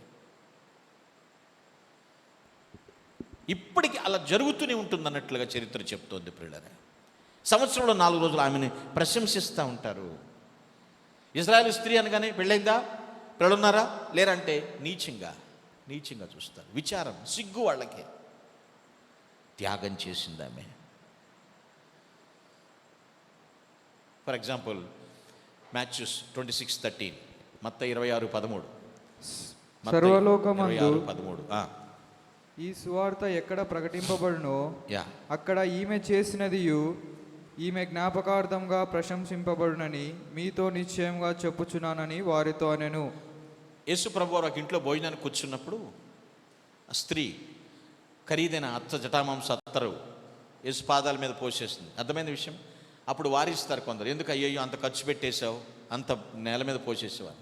ఇప్పటికీ అలా జరుగుతూనే ఉంటుంది అన్నట్లుగా చరిత్ర చెప్తోంది ప్రియులారా. సంవత్సరంలో 4 రోజులు ఆమెను ప్రశంసిస్తూ ఉంటారు. ఇజ్రాయేల్ స్త్రీ అనగానే పెళ్ళైందా, పిల్లలున్నారా లేరంటే నీచంగా చూస్తారు. విచారం, సిగ్గు వాళ్ళకి. త్యాగం చేసింది ఆమె. ఫర్ ఎగ్జాంపుల్, Matthews 26:13, మత్తయి 26:13, సర్వలోకమందు 13. ఈ సువార్త ఎక్కడ ప్రకటింపబడునో యా అక్కడ ఈమె చేసినదియు ఈమె జ్ఞాపకార్థంగా ప్రశంసింపబడునని మీతో నిశ్చయంగా చెప్పుచున్నానని వారితో అనెను. యేసు ప్రభు వారు ఒక ఇంట్లో భోజనానికి కూర్చున్నప్పుడు ఆ స్త్రీ ఖరీదైన జటామాంస అత్తరు యేసు పాదాల మీద పోసేస్తుంది. అర్థమైన విషయం. అప్పుడు వారిస్తారు కొందరు, ఎందుకు అయ్యయ్యో అంత ఖర్చు పెట్టేశావు, అంత నేల మీద పోసేసేవారు.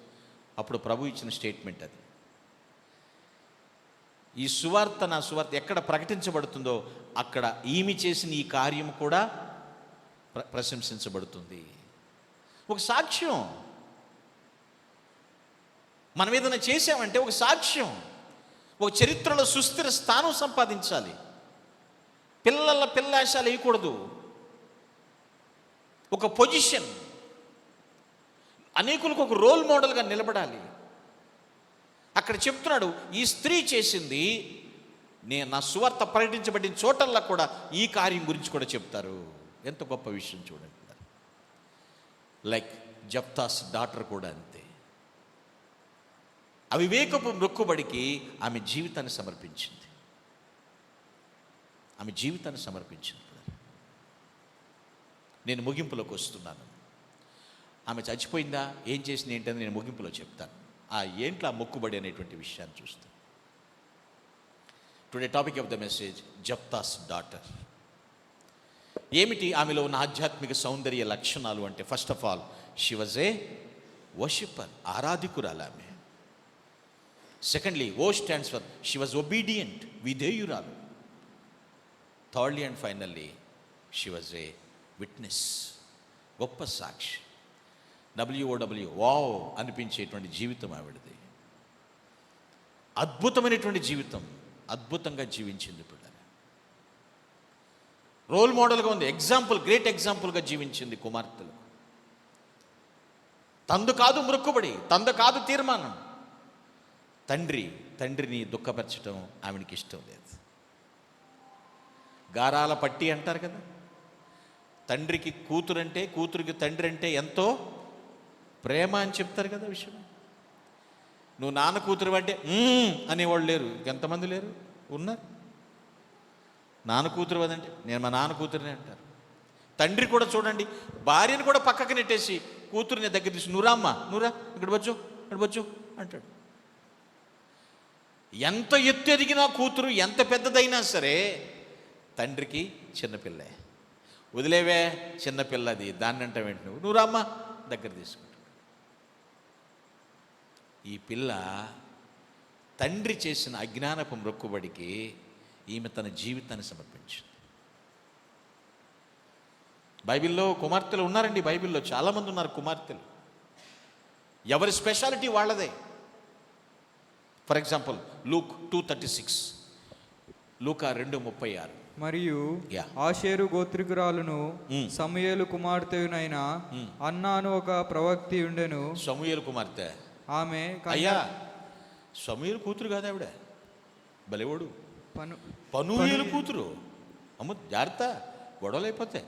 అప్పుడు ప్రభు ఇచ్చిన స్టేట్మెంట్ అది. ఈ సువార్త, నా సువార్త ఎక్కడ ప్రకటించబడుతుందో అక్కడ ఈమె చేసిన ఈ కార్యం కూడా ప్రశంసించబడుతుంది. ఒక సాక్ష్యం. మనం ఏదైనా చేసామంటే ఒక సాక్ష్యం, ఒక చరిత్రలో సుస్థిర స్థానం సంపాదించాలి. పిల్లాశాలు వేయకూడదు. ఒక పొజిషన్, అనేకులకు ఒక రోల్ మోడల్గా నిలబడాలి. అక్కడ చెప్తున్నాడు, ఈ స్త్రీ చేసింది, నా సువార్త ప్రకటించబడిన చోటల్లా కూడా ఈ కార్యం గురించి కూడా చెప్తారు. ఎంత గొప్ప విషయం చూడండి. లైక్ జప్తాస్ డాటర్ కూడా అంతే. అవివేకపు మొక్కుబడికి ఆమె జీవితాన్ని సమర్పించింది. ఆమె జీవితాన్ని సమర్పించింది. నేను ముగింపులోకి వస్తున్నాను. ఆమె చచ్చిపోయిందా, ఏం చేసింది ఏంటని నేను ముగింపులో చెప్తాను. ఏంట్లో ఆ మొక్కుబడి అనేటువంటి విషయాన్ని చూస్తాను. Today topic of the message, Jephthah's daughter. ఏమిటి ఆమెలో ఉన్న ఆధ్యాత్మిక సౌందర్య లక్షణాలు అంటే, first of all she was a worshipper, ఆరాధికురాలు ఆమె. Secondly, O stands for she was obedient, విధేయురాలు. Thirdly and finally she was a witness, గొప్ప సాక్షి. WOW, వావ్ అనిపించేటువంటి జీవితం ఆవిడది. అద్భుతమైనటువంటి జీవితం, అద్భుతంగా జీవించింది. పిల్లలు రోల్ మోడల్గా ఉంది, ఎగ్జాంపుల్, గ్రేట్ ఎగ్జాంపుల్గా జీవించింది కుమార్తెలు. తందు కాదు మొక్కుబడి, తందు కాదు తీర్మానం. తండ్రిని దుఃఖపరచడం ఆమెకి ఇష్టం లేదు. గారాల పట్టి అంటారు కదా, తండ్రికి కూతురంటే, కూతురికి తండ్రి అంటే ఎంతో ప్రేమ అని చెప్తారు కదా విషయం. నువ్వు నాన్న కూతురు అంటే అనేవాళ్ళు లేరు. ఎంతమంది లేరు, ఉన్నారు. నాన్న కూతురు అదంటే నేను మా నాన్న కూతురిని అంటారు. తండ్రి కూడా చూడండి, భార్యను కూడా పక్కకి నెట్టేసి కూతురిని దగ్గర తీసి, నువ్వురామ్మా, నువ్వురా, ఇక్కడ వచ్చు అంటాడు. ఎంత ఎత్తు ఎదిగినా కూతురు ఎంత పెద్దదైనా సరే తండ్రికి చిన్నపిల్లే. వదిలేవే, చిన్నపిల్లది, దాన్ని అంటే వెంట నువ్వు రామ్మా దగ్గర తీసుకుంటాడు. ఈ పిల్ల తండ్రి చేసిన అజ్ఞానపు మొక్కుబడికి ఈమె తన జీవితాన్ని సమర్పించింది. బైబిల్లో కుమార్తెలు ఉన్నారండి. బైబిల్లో చాలామంది ఉన్నారు కుమార్తెలు. ఎవరి స్పెషాలిటీ వాళ్ళదే. ఫర్ ఎగ్జాంపుల్ లూక్ 2:36, లూకా 2:36. మరియు ఆషేరు గోత్రికురాలును సమూయేలు కుమార్తెనైన అన్నాను ఒక ప్రవక్తి ఉండెను. సమూయేలు కుమార్తె ఆమె అయ్యా, సమూయేలు కూతురు కాదు ఆవిడ, బలేవాడు పనూయేలు కూతురు. అమ్మ జాగ్రత్త, గొడవలు అయిపోతాయి.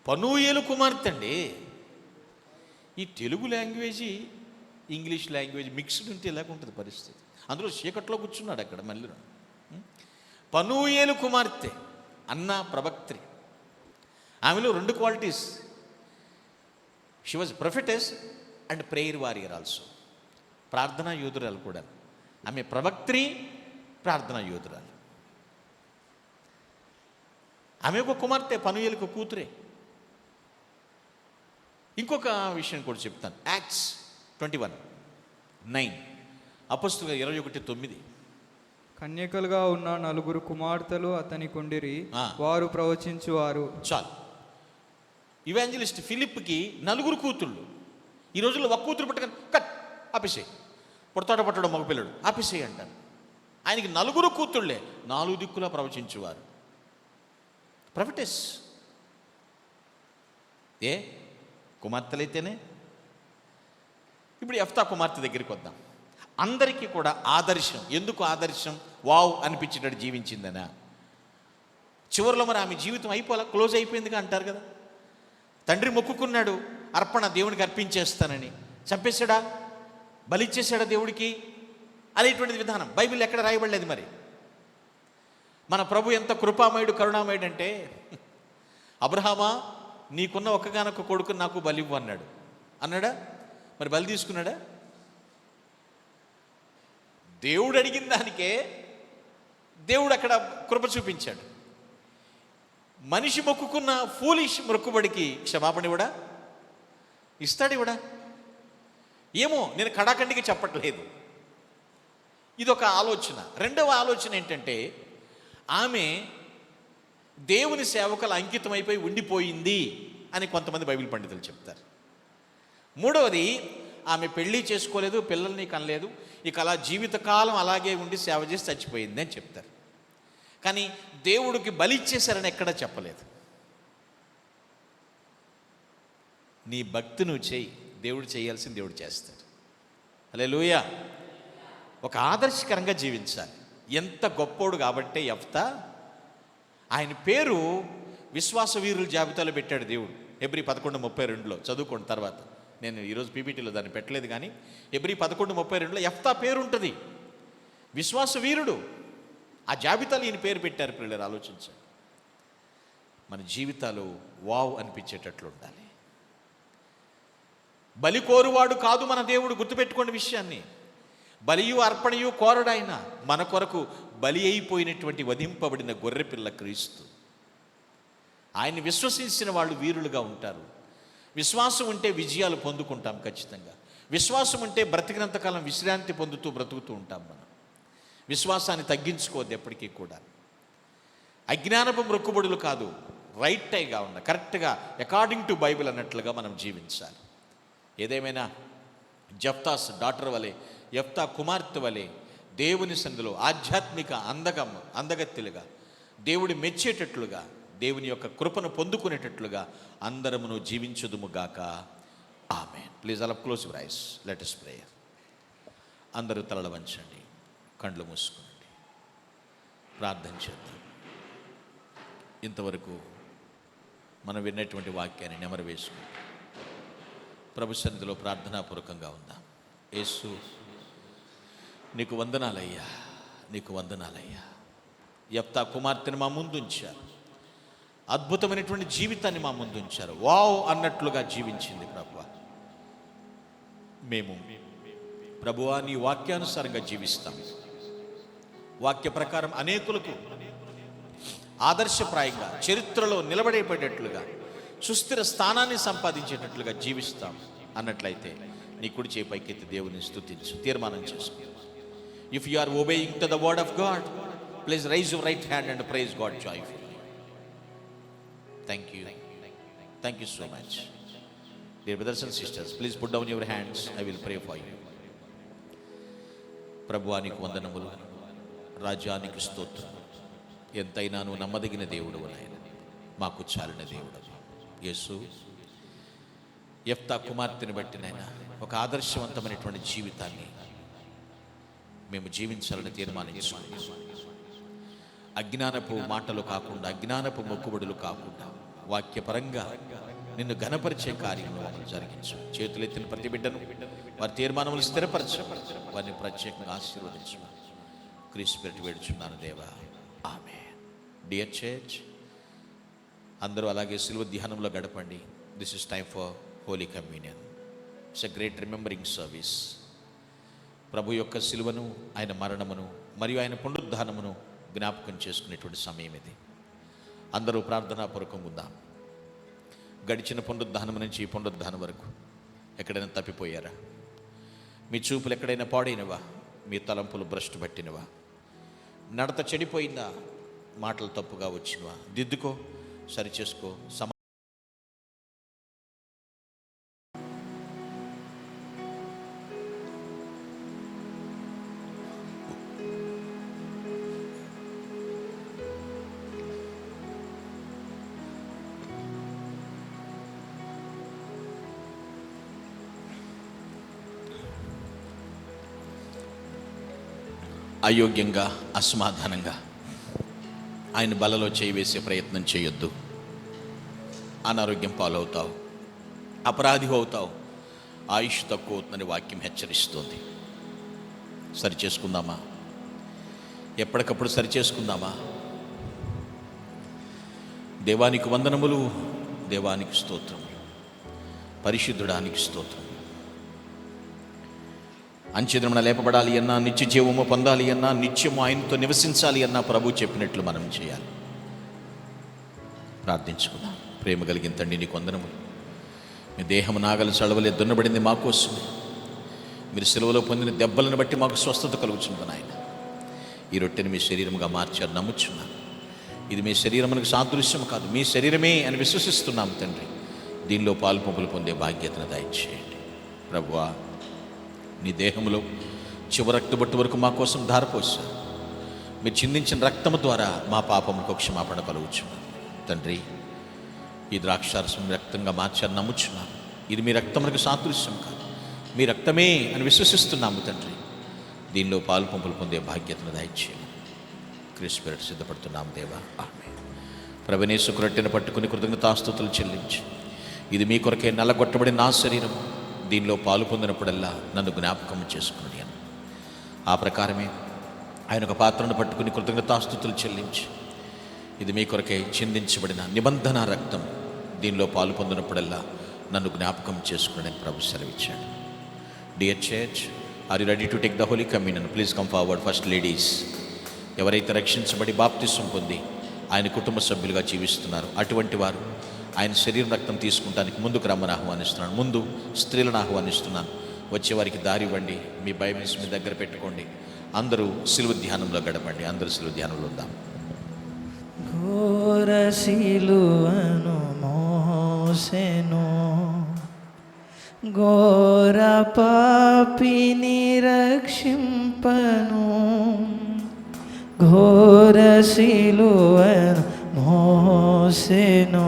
పనూయేలు కుమార్తె అండి. ఈ తెలుగు లాంగ్వేజీ ఇంగ్లీష్ లాంగ్వేజ్ మిక్స్డ్ ఉంటే ఇలాగ ఉంటుంది పరిస్థితి. అందులో చీకట్లో కూర్చున్నాడు అక్కడ మళ్ళీ. పనూయేలు కుమార్తె, అన్న ప్రవక్త్రి. ఆమెలో 2 qualities. She was prophetess and prayer warrior also. ప్రార్థనా యోధురాలు కూడా. ఆమె ప్రవక్త్రి, ప్రార్థనా యోధురాలు. ఆమె ఒక కుమార్తె, పనూయేలుకు కూతురే. ఇంకొక విషయం కూడా చెప్తాను. యాక్ట్స్ 21:9, అపొస్తలుల 21:9. కన్యకలుగా ఉన్న 4 కుమార్తెలు అతని కొండిరి, వారు ప్రవచించువారు. చాలు. ఇవాంజలిస్ట్ ఫిలిప్కి 4 కూతుళ్ళు. ఈ రోజుల్లో ఒక కూతురు పట్టుకొని కట్ ఆపేసేయి, పుడతాడ పట్టడం మగపిల్లడు ఆపేసేయి అంటారు. ఆయనకి 4 కూతుళ్ళే, 4 దిక్కులా ప్రవచించువారు. ప్రొఫెటెస్. కుమార్తెలైతేనే. ఇప్పుడు యెఫ్తా కుమార్తె దగ్గరికి వద్దాం. అందరికీ కూడా ఆదర్శం. ఎందుకు ఆదర్శం? వావ్ అనిపించేటట్టు జీవించిందనా? చివరిలో మరి ఆమె జీవితం అయిపోలే, క్లోజ్ అయిపోయిందిగా అంటారు కదా. తండ్రి మొక్కుకున్నాడు, అర్పణ దేవునికి అర్పించేస్తానని. చంపేశాడా? బలిచ్చేశాడా దేవుడికి? అనేటువంటిది విధానం బైబిల్ ఎక్కడ రాయబడలేదు. మరి మన ప్రభు ఎంత కృపామయుడు, కరుణామయుడు అంటే, అబ్రహామా నీకున్న ఒక్కగానొక్క కొడుకు నాకు బలి ఇవ్వు అన్నాడు. అన్నాడా? మరి బలి తీసుకున్నాడా? దేవుడు అడిగిన దానికే దేవుడు అక్కడ కృప చూపించాడు. మనిషి మొక్కుకున్న ఫూలిష్ మొక్కుబడికి క్షమాపణ ఇవ్వడా? ఇస్తాడు ఇవ్వడా? ఏమో, నేను కడాఖండిగా చెప్పట్లేదు. ఇదొక ఆలోచన. రెండవ ఆలోచన ఏంటంటే, ఆమె దేవుని సేవకుల అంకితమైపోయి ఉండిపోయింది అని కొంతమంది బైబిల్ పండితులు చెప్తారు. మూడవది, ఆమె పెళ్ళి చేసుకోలేదు, పిల్లల్ని కనలేదు, ఇక అలా జీవితకాలం అలాగే ఉండి సేవ చేసి చచ్చిపోయింది అని చెప్తారు. కానీ దేవుడికి బలి ఇచ్చేశారని ఎక్కడా చెప్పలేదు. నీ భక్తి నువ్వు చేయి, దేవుడు చేయాల్సింది దేవుడు చేస్తాడు. హల్లెలూయా. ఒక ఆదర్శకరంగా జీవించాలి. ఎంత గొప్పోడు కాబట్టే యెఫ్తా, ఆయన పేరు విశ్వాస వీరుల జాబితాలో పెట్టాడు దేవుడు. హెబ్రీ 11:32 చదువుకోండి తర్వాత. నేను ఈరోజు పీపీటీలో దాన్ని పెట్టలేదు, కానీ హెబ్రీ 11:32 యెఫ్తా పేరు ఉంటుంది. విశ్వాస వీరుడు. ఆ జాబితాలో ఈయన పేరు పెట్టారు. పిల్లలు ఆలోచించండి. మన జీవితాలు వావ్ అనిపించేటట్లు ఉండాలి. బలి కోరువాడు కాదు మన దేవుడు, గుర్తుపెట్టుకోండి విషయాన్ని. బలియు అర్పణయు కోరడాయన, మన కొరకు బలి అయిపోయినటువంటి వధింపబడిన గొర్రెపిల్ల క్రీస్తు. ఆయన్ని విశ్వసించిన వాళ్ళు వీరులుగా ఉంటారు. విశ్వాసం ఉంటే విజయాలు పొందుకుంటాం ఖచ్చితంగా. విశ్వాసం ఉంటే బ్రతికినంతకాలం విశ్రాంతి పొందుతూ బ్రతుకుతూ ఉంటాం. మనం విశ్వాసాన్ని తగ్గించుకోవద్దు ఎప్పటికీ కూడా. అజ్ఞానపు మొక్కుబడులు కాదు, రైట్ టైగా ఉన్న కరెక్ట్గా అకార్డింగ్ టు బైబిల్ అన్నట్లుగా మనం జీవించాలి. ఏదేమైనా జెఫ్తాస్ డాటర్ వలె, యెఫ్తా కుమార్తె వలె దేవుని సన్నిధిలో ఆధ్యాత్మిక అందగత్తెలుగా, దేవుడి మెచ్చేటట్లుగా, దేవుని యొక్క కృపను పొందుకునేటట్లుగా అందరమును జీవించుదుముగాక. ఆమేన్. ప్లీజ్ అలా close your eyes, let us pray. అందరూ తలలు వంచండి, కళ్ళు మూసుకోండి, ప్రార్థన చేద్దాం. ఇంతవరకు మనం విన్నటువంటి వాక్యాన్ని నెమరు వేసుకుంటాం. ప్రభు సన్నిధిలో ప్రార్థనాపూర్వకంగా ఉందాం. యేసు, నీకు వందనాలయ్యా, నీకు వందనాలయ్యా. యెఫ్తా కుమార్తెను మా ముందుంచారు. అద్భుతమైనటువంటి జీవితాన్ని మా ముందుంచారు. వావ్ అన్నట్లుగా జీవించింది ప్రభువా. మేము ప్రభువా నీ వాక్యానుసారంగా జీవిస్తాం. వాక్య ప్రకారం అనేకులకు ఆదర్శప్రాయంగా చరిత్రలో నిలబడేపడేటట్లుగా సుస్థిర స్థానాన్ని సంపాదించేటట్లుగా జీవిస్తాం అన్నట్లయితే నీ కుడి చేయి పైకెత్తి దేవుని స్తుతించు, తీర్మానం చేసుకో. If you are obeying to the word of God, please raise your right hand and praise God joyfully. Thank you, thank you so much. Dear brothers and sisters, please put down your hands, I will pray for you. ప్రభువానికి వందనములు, రాజ్యానికి స్తోత్రం. ఎంతైనా నువ్వు నమ్మదగిన దేవుడు ఆయన, మాకు చాలిన దేవుడు. యేసు, యెఫ్తా కుమార్తెని బట్టి నాయనా ఒక ఆదర్శవంతమైనటువంటి జీవితాన్ని మేము జీవించాలని తీర్మానించుకున్నాం. అజ్ఞానపు మాటలు కాకుండా, అజ్ఞానపు మొక్కుబడులు కాకుండా, వాక్యపరంగా నిన్ను ఘనపరిచే కార్యము మమ్మల్ని జరిగించు. చేతులెత్తిన ప్రతి బిడ్డను వారి తీర్మానములు స్థిరపరచు, వారిని ప్రత్యేకంగా ఆశీర్వదించు. క్రీస్తు పేరిట వేడుచున్నాను దేవా, ఆమేన్. డియర్ చర్చ్, అందరూ అలాగే సిలువ ధ్యానంలో గడపండి. This is time for holy communion. It's a great remembering service. ప్రభు యొక్క సిలువను, ఆయన మరణమును మరియు ఆయన పునరుద్ధానమును జ్ఞాపకం చేసుకునేటువంటి సమయం ఇది. అందరూ ప్రార్థనాపూర్వకంగా ఉందాం. గడిచిన పునరుద్ధానం నుంచి ఈ పునరుద్ధానం వరకు ఎక్కడైనా తప్పిపోయారా? మీ చూపులు ఎక్కడైనా పాడైనవా? మీ తలంపులు భ్రష్టు పట్టినవా? నడత చెడిపోయిందా? మాటలు తప్పుగా వచ్చినవా? దిద్దుకో, సరిచేసుకో. అయోగ్యంగా, అసమాధానంగా ఆయన బలలో చేయి వేసే ప్రయత్నం చేయొద్దు. అనారోగ్యం పాలవుతావు, అపరాధి అవుతావు, ఆయుష్ తక్కువ అవుతుందని వాక్యం హెచ్చరిస్తుంది. సరిచేసుకుందామా? ఎప్పటికప్పుడు సరిచేసుకుందామా? దేవానికి వందనములు, దేవానికి స్తోత్రములు, పరిశుద్ధుడానికి స్తోత్రం. అంచెదినమున లేపబడాలి అన్నా, నిత్య జీవము పొందాలి అన్నా, నిత్యము ఆయనతో నివసించాలి అన్నా ప్రభు చెప్పినట్లు మనం చేయాలి. ప్రార్థించుకుందాం. ప్రేమ కలిగిన తండ్రి, నీకు వందనములు. మీ దేహము నాగలు చడవలే దున్నబడింది మా కోసమే. మీరు సెలవులో పొందిన దెబ్బలను బట్టి మాకు స్వస్థత కలుగుచున్నది నాయన. ఈ రొట్టెని మీ శరీరముగా మార్చారు నమ్ముచున్నాను. ఇది మీ శరీరమునకు సాదృశ్యం కాదు, మీ శరీరమే అని విశ్వసిస్తున్నాం తండ్రి. దీనిలో పాలు పంపులు పొందే బాధ్యతను దయచేయండి ప్రభువా. నీ దేహంలో చివరి రక్తబొట్టు వరకు మా కోసం ధారపోసారు. మీరు చిందించిన రక్తము ద్వారా మా పాపములకు క్షమాపణ కలుగుచున్నాను తండ్రి. ఈ ద్రాక్షారసం రక్తంగా మార్చారు నమ్ముచున్నాను. ఇది మీ రక్తమునకు సాదృశ్యం కాదు, మీ రక్తమే అని విశ్వసిస్తున్నాము తండ్రి. దీనిలో పాలు పంపులు పొందే బాధ్యతను దయచేయండి. క్రిస్పిరిట్ సిద్ధపడుతున్నాము దేవా. ఆమేన్. ప్రభునేసు రొట్టెను పట్టుకుని కృతజ్ఞతాస్తుతులు చెల్లించి, ఇది మీ కొరకే నల్లగొట్టబడిన నా శరీరం, దీనిలో పాలు పొందినప్పుడల్లా నన్ను జ్ఞాపకం చేసుకుని అని. ఆ ప్రకారమే ఆయన ఒక పాత్రను పట్టుకుని కృతజ్ఞతాస్తుతులు చెల్లించి, ఇది మీ కొరకే చిందించబడిన నిబంధన రక్తం, దీనిలో పాలు పొందినప్పుడల్లా నన్ను జ్ఞాపకం చేసుకుని ప్రభు సెలవిచ్చాడు. Dear church, are you ready to take the holy communion? Please come forward. First ladies, ఎవరైతే రక్షించబడి బాప్తిసం పొంది ఆయన కుటుంబ సభ్యులుగా జీవిస్తున్నారు అటువంటి వారు ఆయన శరీరం రక్తం తీసుకుంటానికి ముందుకు రమ్మని ఆహ్వానిస్తున్నాను. ముందు స్త్రీలను ఆహ్వానిస్తున్నాను. వచ్చేవారికి దారి ఇవ్వండి. మీ బైబిల్స్ మీ దగ్గర పెట్టుకోండి. అందరూ శిలువ ధ్యానంలో గడపండి. అందరూ శిలువ ధ్యానంలో ఉందాం. ఘోర సిలువను మోసెను, ఘోర పాపిని రక్షింపను. ఘోర సిలువను మోసెను,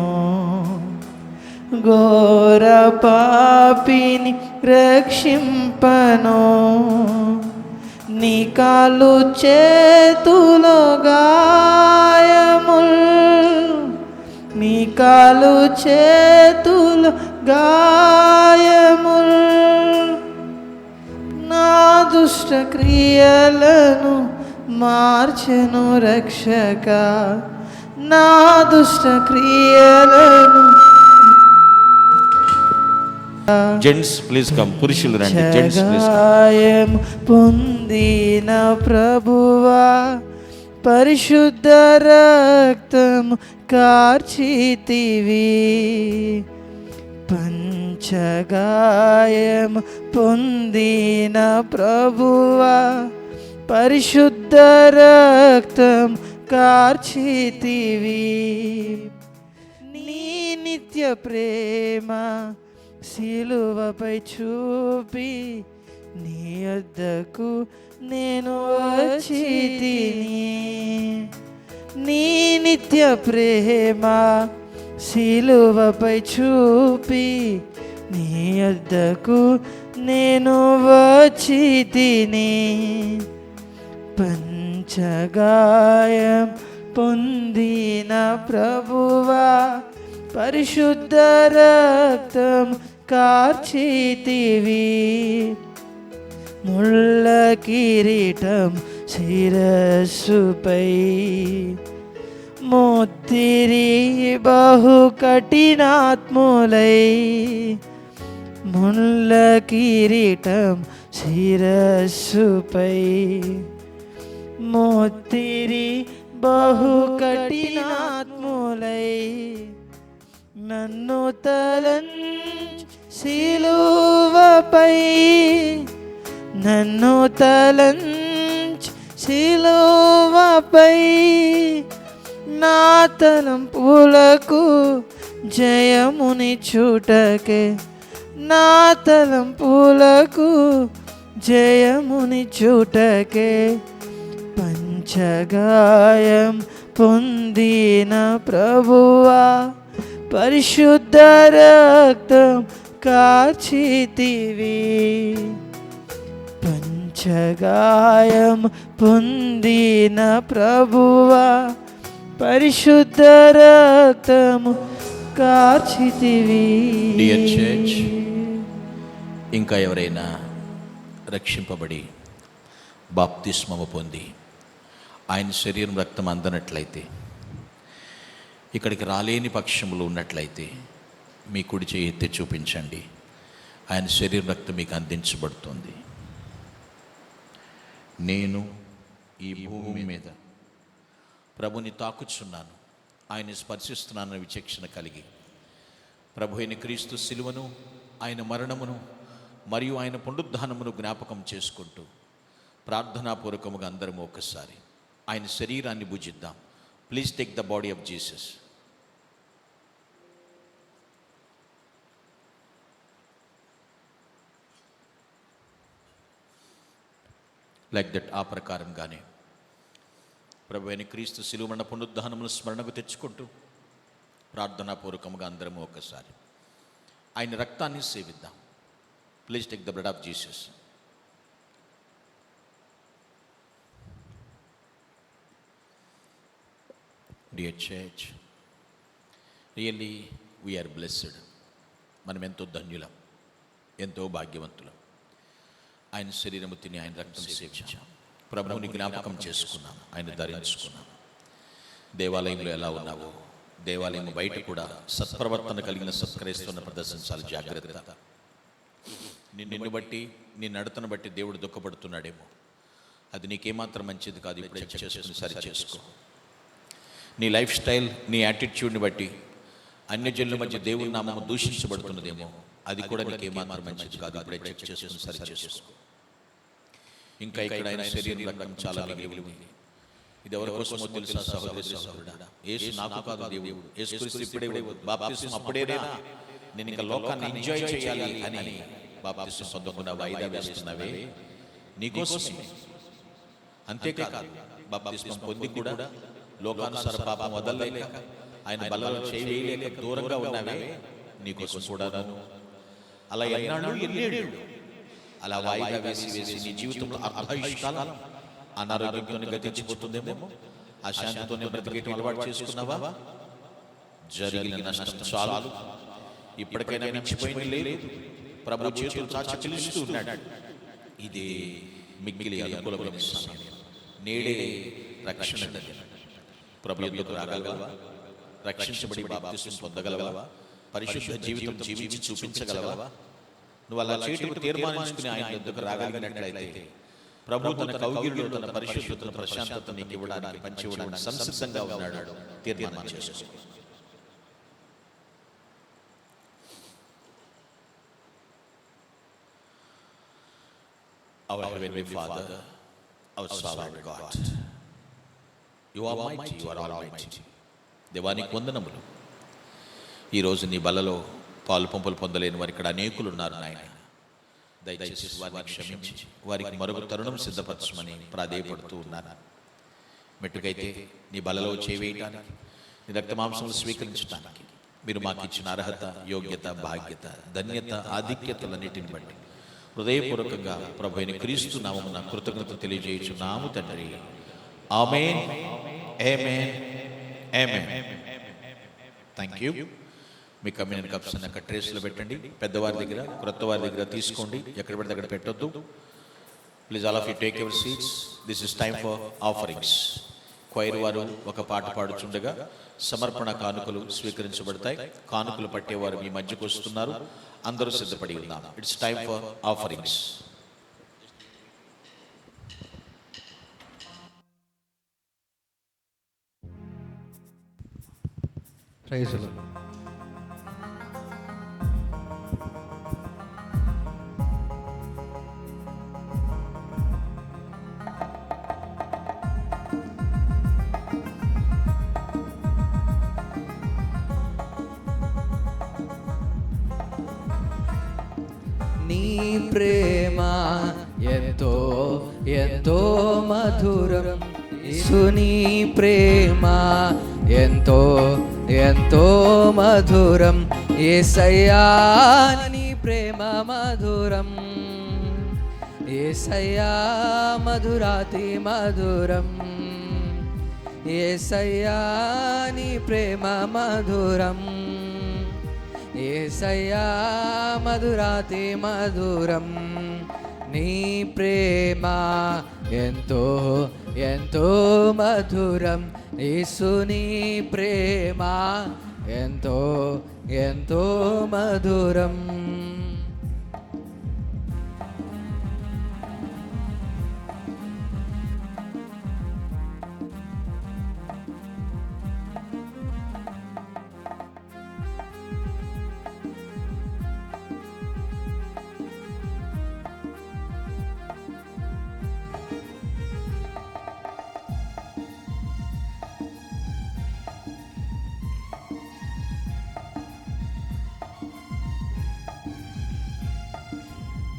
ఘోర పాపిని రక్షింపను. నీ కాలు చేతులో గాయముల్, నీ కాలు చేతులో గాయముల్, నా దుష్ట క్రియలను మార్చెను రక్షక, నా దుష్ట క్రియలను. Gents please come. పురుషులు రండి. Gents please come. గాయం పొందిన ప్రభువా, పరిశుద్ధ రక్తం కార్చితివి. పంచగాయం పొందిన ప్రభువా, పరిశుద్ధ రక్తం కార్చితివి. నీ నిత్య ప్రేమ సిలువపై చూపి, నీ వద్దకు నేను వచ్చితిని. నీ నిత్య ప్రేమ సిలువపై చూపి, నీ వద్దకు నేను వచ్చితిని. పంచగాయం పొందిన ప్రభువా, పరిశుద్ధ రక్తం కార్చితివి. ముళ్ళ కిరీటం శిరస్సుపై మోత్తిరి బహు కఠినాత్ములై. ముళ్ళ కిరీటం శిరస్సుపై మోత్తిరి బహు కఠినాత్ములై. నన్ను తలంచి సిలువపై, నన్ను తలంచి సిలువపై, నా తలంపులకు జయముని చూటకే, నా తలంపులకు జయముని చూటకే. పంచగాయం పొందిన ప్రభువా, పరిశుద్ధ రక్తం కార్చితివి. పంచగాయం పొందిన ప్రభువా, పరిశుద్ధ రక్తము కార్చితివి. Dear church, ఇంకా ఎవరైనా రక్షింపబడి బాప్తిస్మము పొంది ఆయన శరీరం రక్తం అందనట్లయితే ఇక్కడికి రాలేని పక్షములు ఉన్నట్లయితే మీ కుడి చేయి ఎత్తి చూపించండి. ఆయన శరీర రక్తం మీకు అందించబడుతుంది. నేను ఈ భూమి మీద ప్రభుని తాకుచున్నాను, ఆయన స్పర్శిస్తున్నానని విచక్షణ కలిగి ప్రభు అయిన క్రీస్తు శిలువను, ఆయన మరణమును మరియు ఆయన పునరుద్ధానమును జ్ఞాపకం చేసుకుంటూ ప్రార్థనాపూర్వకముగా అందరము ఒక్కసారి ఆయన శరీరాన్ని భుజిద్దాం. Please take the body of Jesus. Like that. ఆ ప్రకారంగానే ప్రభు అయిన క్రీస్తు శిలువ పునరుద్ధానమును స్మరణకు తెచ్చుకుంటూ ప్రార్థనాపూర్వకముగా అందరము ఒకసారి ఆయన రక్తాన్ని సేవిద్దాం. Please take the blood of Jesus. Dear church, really we are blessed. మనం ఎంతో ధన్యులం, ఎంతో భాగ్యవంతులం. ఆయన శరీరము తిని ఆయన రక్తం సేవించాం, ప్రభువుని జ్ఞాపకం చేసుకున్నాం, ఆయన ధరించుకున్నాం. దేవాలయంలో ఎలా ఉన్నావో దేవాలయం బయట కూడా సత్ప్రవర్తన కలిగిన సత్క్రైస్తవుని ప్రదర్శించాలి. జాగ్రత్త. నిన్ను బట్టి నీ నడతను బట్టి దేవుడు దుఃఖపడుతున్నాడేమో, అది నీకేమాత్రం మంచిది కాదు. ఇప్పుడు చెక్ చేసుకుని సరి చేసుకో. నీ లైఫ్ స్టైల్, నీ యాటిట్యూడ్ని బట్టి అన్యజనుల మధ్య దేవుని నామము దూషించబడుతున్నదేమో, అది కూడా నీకేమాత్రం మంచిది కాదు. ఇప్పుడే చెక్ చేసుకుని సరి చేసుకో. ఇంకా ఇక్కడ ఆయన శరీరం రక్తం చాలా మిగిలి ఉంది. ఇది ఎవరి కోసమో తెలుసా సహోదరి సహోదరుడా? యేసు నాకు కాదు దేవుడు, యేసు క్రీస్తు ఇప్పుడే బాప్తిసం అప్పుడేనా, నేను ఇంకా లోకాన్ని ఎంజాయ్ చేయాలి అని బాప్తిసం పొందకుండా వాయిదా వేస్తున్నావే, నీకోసమే. అంతేకాదు, బాప్తిసం పొంది కూడా లోకానుసార పాపం వదలలేక ఆయన బలలో చేయలేక దూరంగా ఉన్నావే, నీకోసం కూడాను. అలా ఎన్నేళ్ళు అలా వాయిదా వేసి నీ జీవితంలో అర్ధాయుష్కాలం అనారోగ్యంతో గతించిపోతుందేమో, అశాంతితోనే బ్రతికేయటం అలవాటు చేసుకున్నావా? జరిగిన నష్టం చాలు, ఇప్పటికైనా మించిపోయింది లేదు. ప్రభు చేతులు చాచి పిలుస్తూ ఉన్నాడు. ఇదే మిగిలి అనుకూలమైన సమయం, నేడే రక్షణ. ప్రభు ఎందుకు రాగలవా? రక్షించబడి బాప్తిసం పొందగలవా? పరిశుద్ధ జీవితం జీవించి చూపించగలవా? నువ్వు అలా చేయటకు తీర్మానించుకుని ఆయన ఎందుకు రాగలిగినట్లయితే ప్రభు తన కౌగిలిలో తన పరిశుద్ధతను ప్రశాంతత నీకు ఇవ్వడానికి, పంచివ్వడానికి సంసిద్ధంగా ఉన్నాడు. తీర్మానం చేసుకో. Our Heavenly Father, our sovereign God, You are mighty, You are almighty. దేవానికి వందనములు. ఈరోజు నీ బలలో పాలు పంపులు పొందలేని వారు ఇక్కడ అనేకులు ఉన్నారు నాయన. దయచేసి వారిని క్షమించి వారికి మరొక తరుణం సిద్ధపరచమని ప్రాధేయపడుతూ ఉన్నాను. మెట్టుకైతే నీ బలలో చేవేయటానికి, నీ రక్తమాంసములు స్వీకరించడానికి మీరు మాకు ఇచ్చిన అర్హత, యోగ్యత, భాగ్యత, ధన్యత, ఆధిక్యతలన్నిటిని బట్టి హృదయపూర్వకంగా ప్రభు అయిన క్రీస్తు నామమున కృతజ్ఞత తెలియజేయుచున్నాము తండ్రి. ఆమేన్, ఆమేన్, ఆమేన్. Thank you. మీ కమ్యూనియన్ కప్స్ అన్న ట్రేస్లో పెట్టండి. పెద్దవారి దగ్గర, క్రొత్త వారి దగ్గర తీసుకోండి. ఎక్కడ పడితే అక్కడ పెట్టొద్దు. Please all of you take your seats. This is time for offerings. Choir వారు ఒక పాట పాడుచుండగా సమర్పణ కానుకలు స్వీకరించబడతాయి. కానుకలు పట్టేవారు మీ మధ్యకు వస్తున్నారు. అందరూ సిద్ధపడి ఉన్నాం. It's time for offerings. Praise the lord. నీ ప్రేమ ఎంతో ఎంతో మధురం, యేసుని ప్రేమ ఎంతో ఎంతో మధురం, యేసయ్యా నీ ప్రేమ మధురం, యేసయ్యా మధురాతి మధురం, యేసయ్యా నీ ప్రేమ మధురం, యేసయ్యా మధురాతి మధురం. నీ ప్రేమ ఎంతో ఎంతో మధురం యేసుని ప్రేమ ఎంతో ఎంతో మధురం.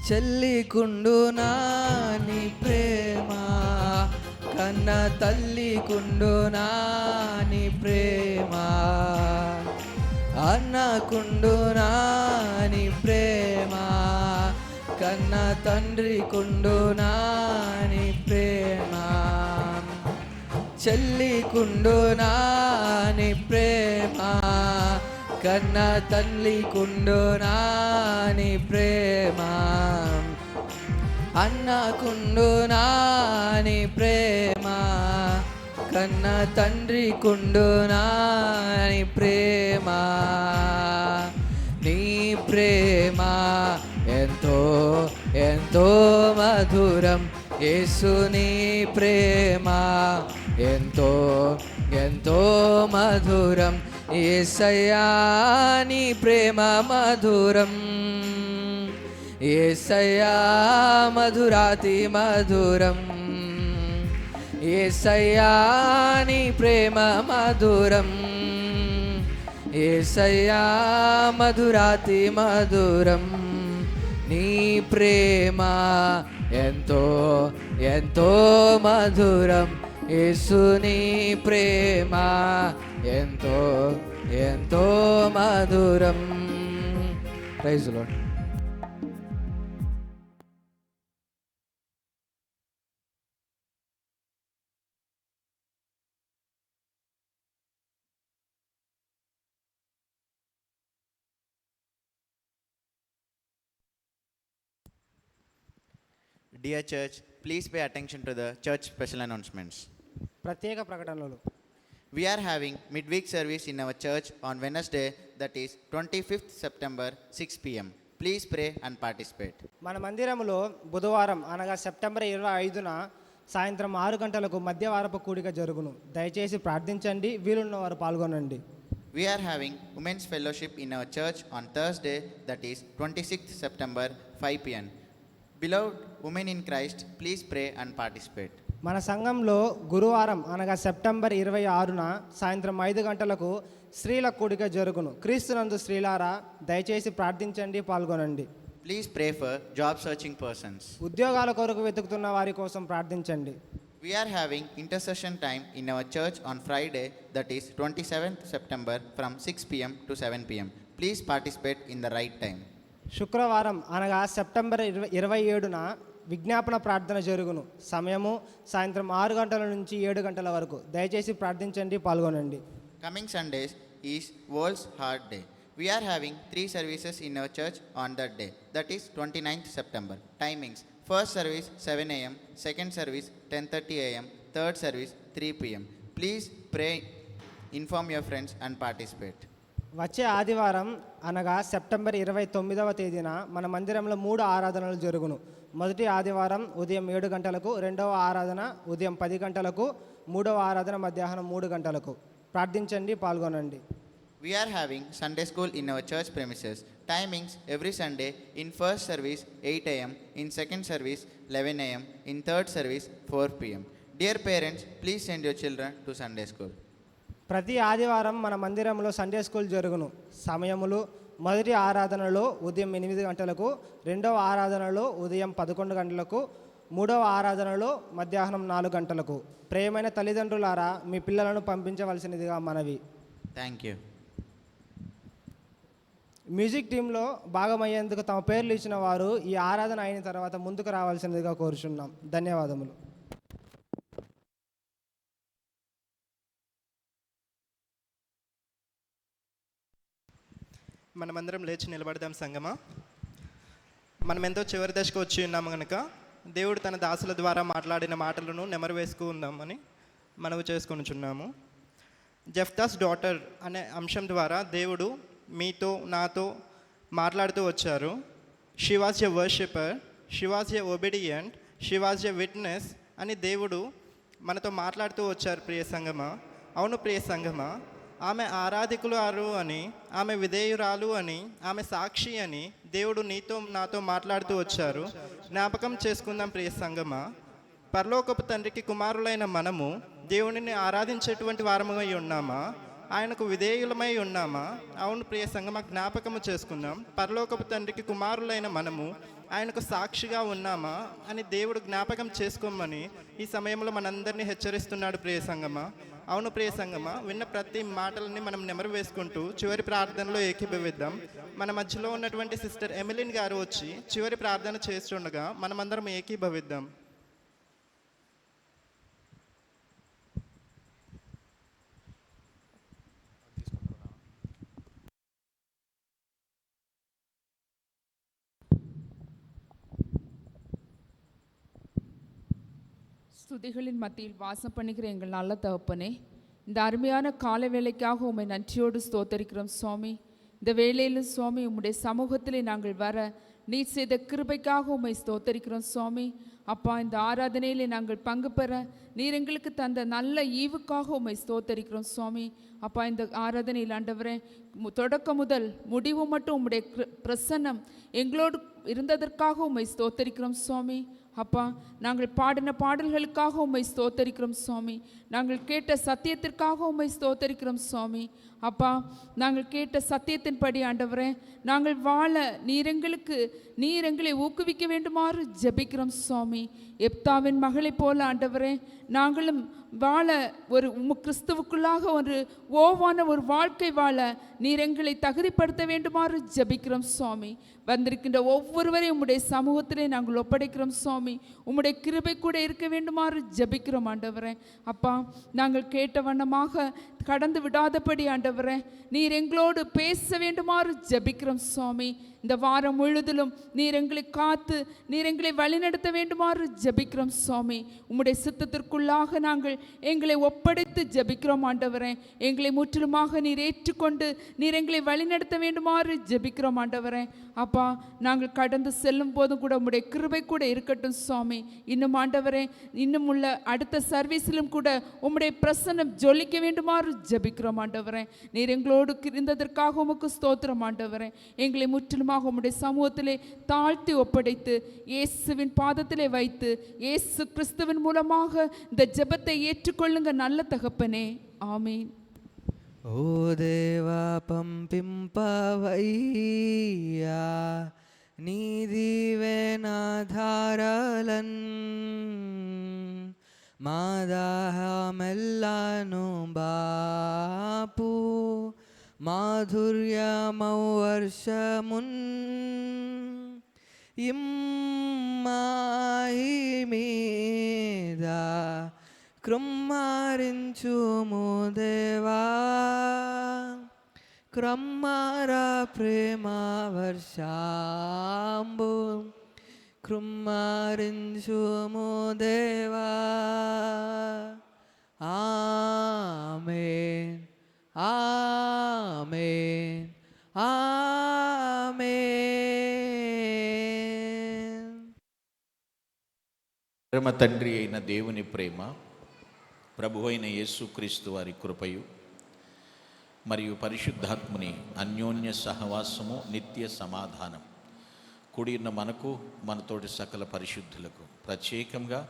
చెల్లికుండునా నీ ప్రేమ కన్న తల్లికుండునా నీ ప్రేమ అన్నకుండునా నీ ప్రేమ కన్న తండ్రికుండునా నీ ప్రేమ చెల్లికుండునా నీ ప్రేమ కన్న తల్లికుండునా నీ ప్రేమ అన్నకుండునా నీ ప్రేమ కన్న తండ్రికుండునా నీ ప్రేమ. నీ ప్రేమ ఎంతో ఎంతో మధురం యేసుని ప్రేమ ఎంతో ఎంతో మధురం యేసయ్యా నీ ప్రేమ మధురం యేసయ్యా మధురాతి మధురం యేసయ్యా నీ ప్రేమ మధురం యేసయ్యా మధురాతి మధురం. నీ ప్రేమ ఎంతో ఎంతో మధురం యేసుని ప్రేమ ఎంతో ఎంతో మధురం. Praise lord. Dear church, please pay attention to the church special announcements. ప్రత్యేక ప్రకటనలు. We are having midweek service in our church on Wednesday, that is 25th September 6 p.m. Please pray and participate. మన మందిరంలో బుధవారం అనగా September 25న సాయంత్రం 6 గంటలకు మధ్యవారపు కూడిక జరుగును. దయచేసి ప్రార్థించండి, వీలున్న వారు పాల్గొనండి. We are having women's fellowship in our church on Thursday, that is 26th September 5 p.m. Beloved women in Christ, please pray and participate. మన సంఘంలో గురువారం అనగా సెప్టెంబర్ 26న సాయంత్రం 5 గంటలకు స్త్రీల కూడిక జరుగును. క్రీస్తునందు స్త్రీలారా దయచేసి ప్రార్థించండి, పాల్గొనండి. Please pray for job searching persons. ఉద్యోగాల కొరకు వెతుకుతున్న వారి కోసం ప్రార్థించండి. We are having intercession time in our church on Friday, that is 27th September from 6 p.m. to 7 p.m. Please participate in the right time. శుక్రవారం అనగా సెప్టెంబర్ 27న విజ్ఞాపన ప్రార్థన జరుగును. సమయము సాయంత్రం 6 గంటల నుంచి 7 గంటల వరకు. దయచేసి ప్రార్థించండి, పాల్గొనండి. Coming Sundays is World's Heart Day. We are having 3 services in our church on that day, that is 29th September. Timings: first service 7 a.m., second service 10:30 a.m., third service 3 p.m. Please pray, inform your friends and participate. వచ్చే ఆదివారం అనగా September 29వ తేదీన మన మందిరంలో 3 ఆరాధనలు జరుగును. మొదటి ఆదివారం ఉదయం 7 గంటలకు, రెండవ ఆరాధన ఉదయం 10 గంటలకు, మూడవ ఆరాధన మధ్యాహ్నం 3 గంటలకు. ప్రార్థించండి, పాల్గొనండి. We are having Sunday school in our church premises. Timings: every Sunday in first service 8 a.m., in second service 11 a.m., in third service 4 p.m. Dear parents, please send your children to Sunday school. ప్రతి ఆదివారం మన మందిరంలో Sunday school జరుగును. సమయములు: మొదటి ఆరాధనలో ఉదయం 8 గంటలకు, రెండవ ఆరాధనలో ఉదయం 11 గంటలకు, మూడవ ఆరాధనలో మధ్యాహ్నం 4 గంటలకు. ప్రియమైన తల్లిదండ్రులారా, మీ పిల్లలను పంపించవలసినదిగా మనవి. Thank you. మ్యూజిక్ టీంలో భాగమయ్యేందుకు తమ పేర్లు ఇచ్చిన వారు ఈ ఆరాధన అయిన తర్వాత ముందుకు రావాల్సినదిగా కోరుచున్నాం. ధన్యవాదములు. మనమందరం లేచి నిలబడదాం సంగమా. మనం ఎంతో చివరి దశకు వచ్చి ఉన్నాము కనుక దేవుడు తన దాసుల ద్వారా మాట్లాడిన మాటలను నెమరు వేసుకుందామని మనవి చేసుకొనుచున్నాము. జెఫ్తాస్ డాటర్ అనే అంశం ద్వారా దేవుడు మీతో నాతో మాట్లాడుతూ వచ్చారు. She was a worshipper, she was a obedient, she was a witness అని దేవుడు మనతో మాట్లాడుతూ వచ్చారు. ప్రియ సంగమా, అవును ప్రియ సంగమా, ఆమె ఆరాధికులు అని, ఆమె విధేయురాలు అని, ఆమె సాక్షి అని దేవుడు నీతో నాతో మాట్లాడుతూ వచ్చారు. జ్ఞాపకం చేసుకుందాం ప్రియ సంగమా, పరలోకపు తండ్రికి కుమారులైన మనము దేవునిని ఆరాధించేటువంటి వారమై ఉన్నామా? ఆయనకు విధేయులమై ఉన్నామా? అవును ప్రియ సంగమా, జ్ఞాపకము చేసుకుందాం. పరలోకపు తండ్రికి కుమారులైన మనము ఆయనకు సాక్షిగా ఉన్నామా అని దేవుడు జ్ఞాపకం చేసుకోమని ఈ సమయంలో మనందరినీ హెచ్చరిస్తున్నాడు ప్రియ సంగమా. అవును ప్రియ సంగమా, విన్న ప్రతి మాటలని మనం నెమరు వేసుకుంటూ చివరి ప్రార్థనలో ఏకీభవిద్దాం. మన మధ్యలో ఉన్నటువంటి సిస్టర్ ఎమిలిన్ గారు వచ్చి చివరి ప్రార్థన చేస్తుండగా మనమందరం ఏకీభవిద్దాం. ஸ்துதிகளின் மத்தியில் வாசம் பண்ணுகிற எங்கள் நல்ல தகப்பனே, இந்த அருமையான காலை வேளைக்காக உம்மை நன்றியோடு ஸ்தோத்தரிக்கிறோம் சுவாமி. இந்த வேளையிலும் சுவாமி உம்முடைய சமூகத்திலே நாங்கள் வர நீர் செய்த கிருபைக்காக உம்மை ஸ்தோத்தரிக்கிறோம் சுவாமி. அப்பா, இந்த ஆராதனையிலே நாங்கள் பங்கு பெற நீர் எங்களுக்கு தந்த நல்ல ஈவுக்காக உம்மை ஸ்தோத்தரிக்கிறோம் சுவாமி. அப்பா, இந்த ஆராதனையில் ஆண்டவரே, தொடக்கம் முதல் முடிவு மட்டும் உம்முடைய பிரசன்னம் எங்களோடு இருந்ததற்காக உம்மை ஸ்தோத்தரிக்கிறோம் சுவாமி. அப்பா, நாங்கள் பாடின பாடல்களுக்காக உம்மை ஸ்தோத்தரிக்கிறோம் சுவாமி. நாங்கள் கேட்ட சத்தியத்திற்காக உம்மை ஸ்தோத்தரிக்கிறோம் சுவாமி. அப்பா, நாங்கள் கேட்ட சத்தியத்தின்படி ஆண்டவரே நாங்கள் வாழ நீர் எங்களை ஊக்குவிக்க வேண்டுமாறு ஜெபிக்கிறோம் சுவாமி. எப்தாவின் மகளைப் போல ஆண்டவரே நாங்களும் வாழ ஒரு கிறிஸ்துவுக்குள்ளாக ஒரு ஓவான ஒரு வாழ்க்கை வாழ நீர் எங்களை தகுதிப்படுத்த வேண்டுமாறு ஜெபிக்கிறோம் சுவாமி. வந்திருக்கின்ற ஒவ்வொருவரையும் உம்முடைய சமூகத்திலே நாங்கள் ஒப்படைக்கிறோம் சுவாமி. உம்முடைய கிருபை கூட இருக்க வேண்டுமாறு ஜெபிக்கிறோம் ஆண்டவரே. அப்பா, நாங்கள் கேட்ட வண்ணமாக கடந்து விடாதபடி ஆண்டவரே நீர் எங்களோடு பேச வேண்டுமாறு ஜெபிக்கிறோம் சுவாமி. இந்த வாரம் முழுதிலும் நீர் எங்களை காத்து நீர் எங்களை வழிநடத்த வேண்டுமாறு ஜெபிக்கிறோம் சுவாமி. உம்முடைய சித்தத்திற்குள்ளாக நாங்கள் எங்களை ஒப்படைத்து ஜெபிக்கிறோம் ஆண்டவரே. எங்களை முற்றிலுமாக நீர் ஏற்றுக்கொண்டு நீர் எங்களை வழிநடத்த வேண்டுமாறு ஜெபிக்கிறோம் ஆண்டவரே. அப்பா, நாங்கள் கடந்து செல்லும் போதும் கூட உம்முடைய கிருபை கூட இருக்கட்டும் சுவாமி. இன்னும் ஆண்டவரே, இன்னும் உள்ள அடுத்த சர்வீஸிலும் கூட உம்முடைய பிரசன்னம் ஜொலிக்க வேண்டுமாறு ஜெபிக்கிறோம் ஆண்டவரே. நீர் எங்களோடு இருந்ததற்காக உமக்கு ஸ்தோத்திரம் ஆண்டவரே. எங்களை முற்றிலுமாக உம்முடைய சமூகத்திலே தாழ்த்தி ஒப்படைத்து இயேசுவின் பாதத்திலே வைத்து இயேசு கிறிஸ்துவின் மூலமாக இந்த ஜெபத்தை ஏற்றுக்கொள்ளுங்க நல்ல தகப்பனே. ஆமீன். ఓ దేవా పంపింపవయ్యా నీ దీవెనాధారాలన్ మా దాహమెల్లాను బాపు మాధుర్యమౌ వర్షమున్ ఇమ్మాయి మీద కృమ్మారించుము దేవా క్రమ్మార ప్రేమ వర్షాంబు కృమ్మారించుము దేవా. ఆమేన్ ఆమేన్ ఆమేన్. పరమ తండ్రి అయిన దేవుని ప్రేమ, ప్రభువైన అయిన యేసుక్రీస్తు వారి కృపయు మరియు పరిశుద్ధాత్ముని అన్యోన్య సహవాసము నిత్య సమాధానం కూడిన మనకు మనతోటి సకల పరిశుద్ధులకు ప్రత్యేకంగా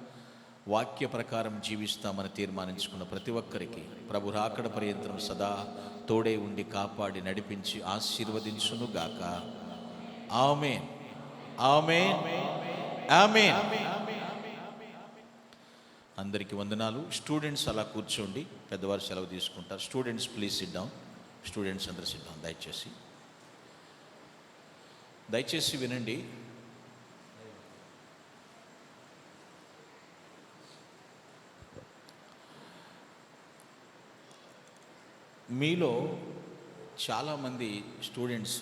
వాక్య ప్రకారం జీవిస్తామని తీర్మానించుకున్న ప్రతి ఒక్కరికి ప్రభు రాకడ పర్యంతం సదా తోడే ఉండి కాపాడి నడిపించి ఆశీర్వదించునుగాక. ఆమేన్ ఆమేన్ ఆమేన్. అందరికీ వందనాలు. స్టూడెంట్స్ అలా కూర్చోండి, పెద్దవారు సెలవు తీసుకుంటారు. Students please SIT down. Students అందరూ సిట్ డౌన్. దయచేసి వినండి. మీలో చాలామంది స్టూడెంట్స్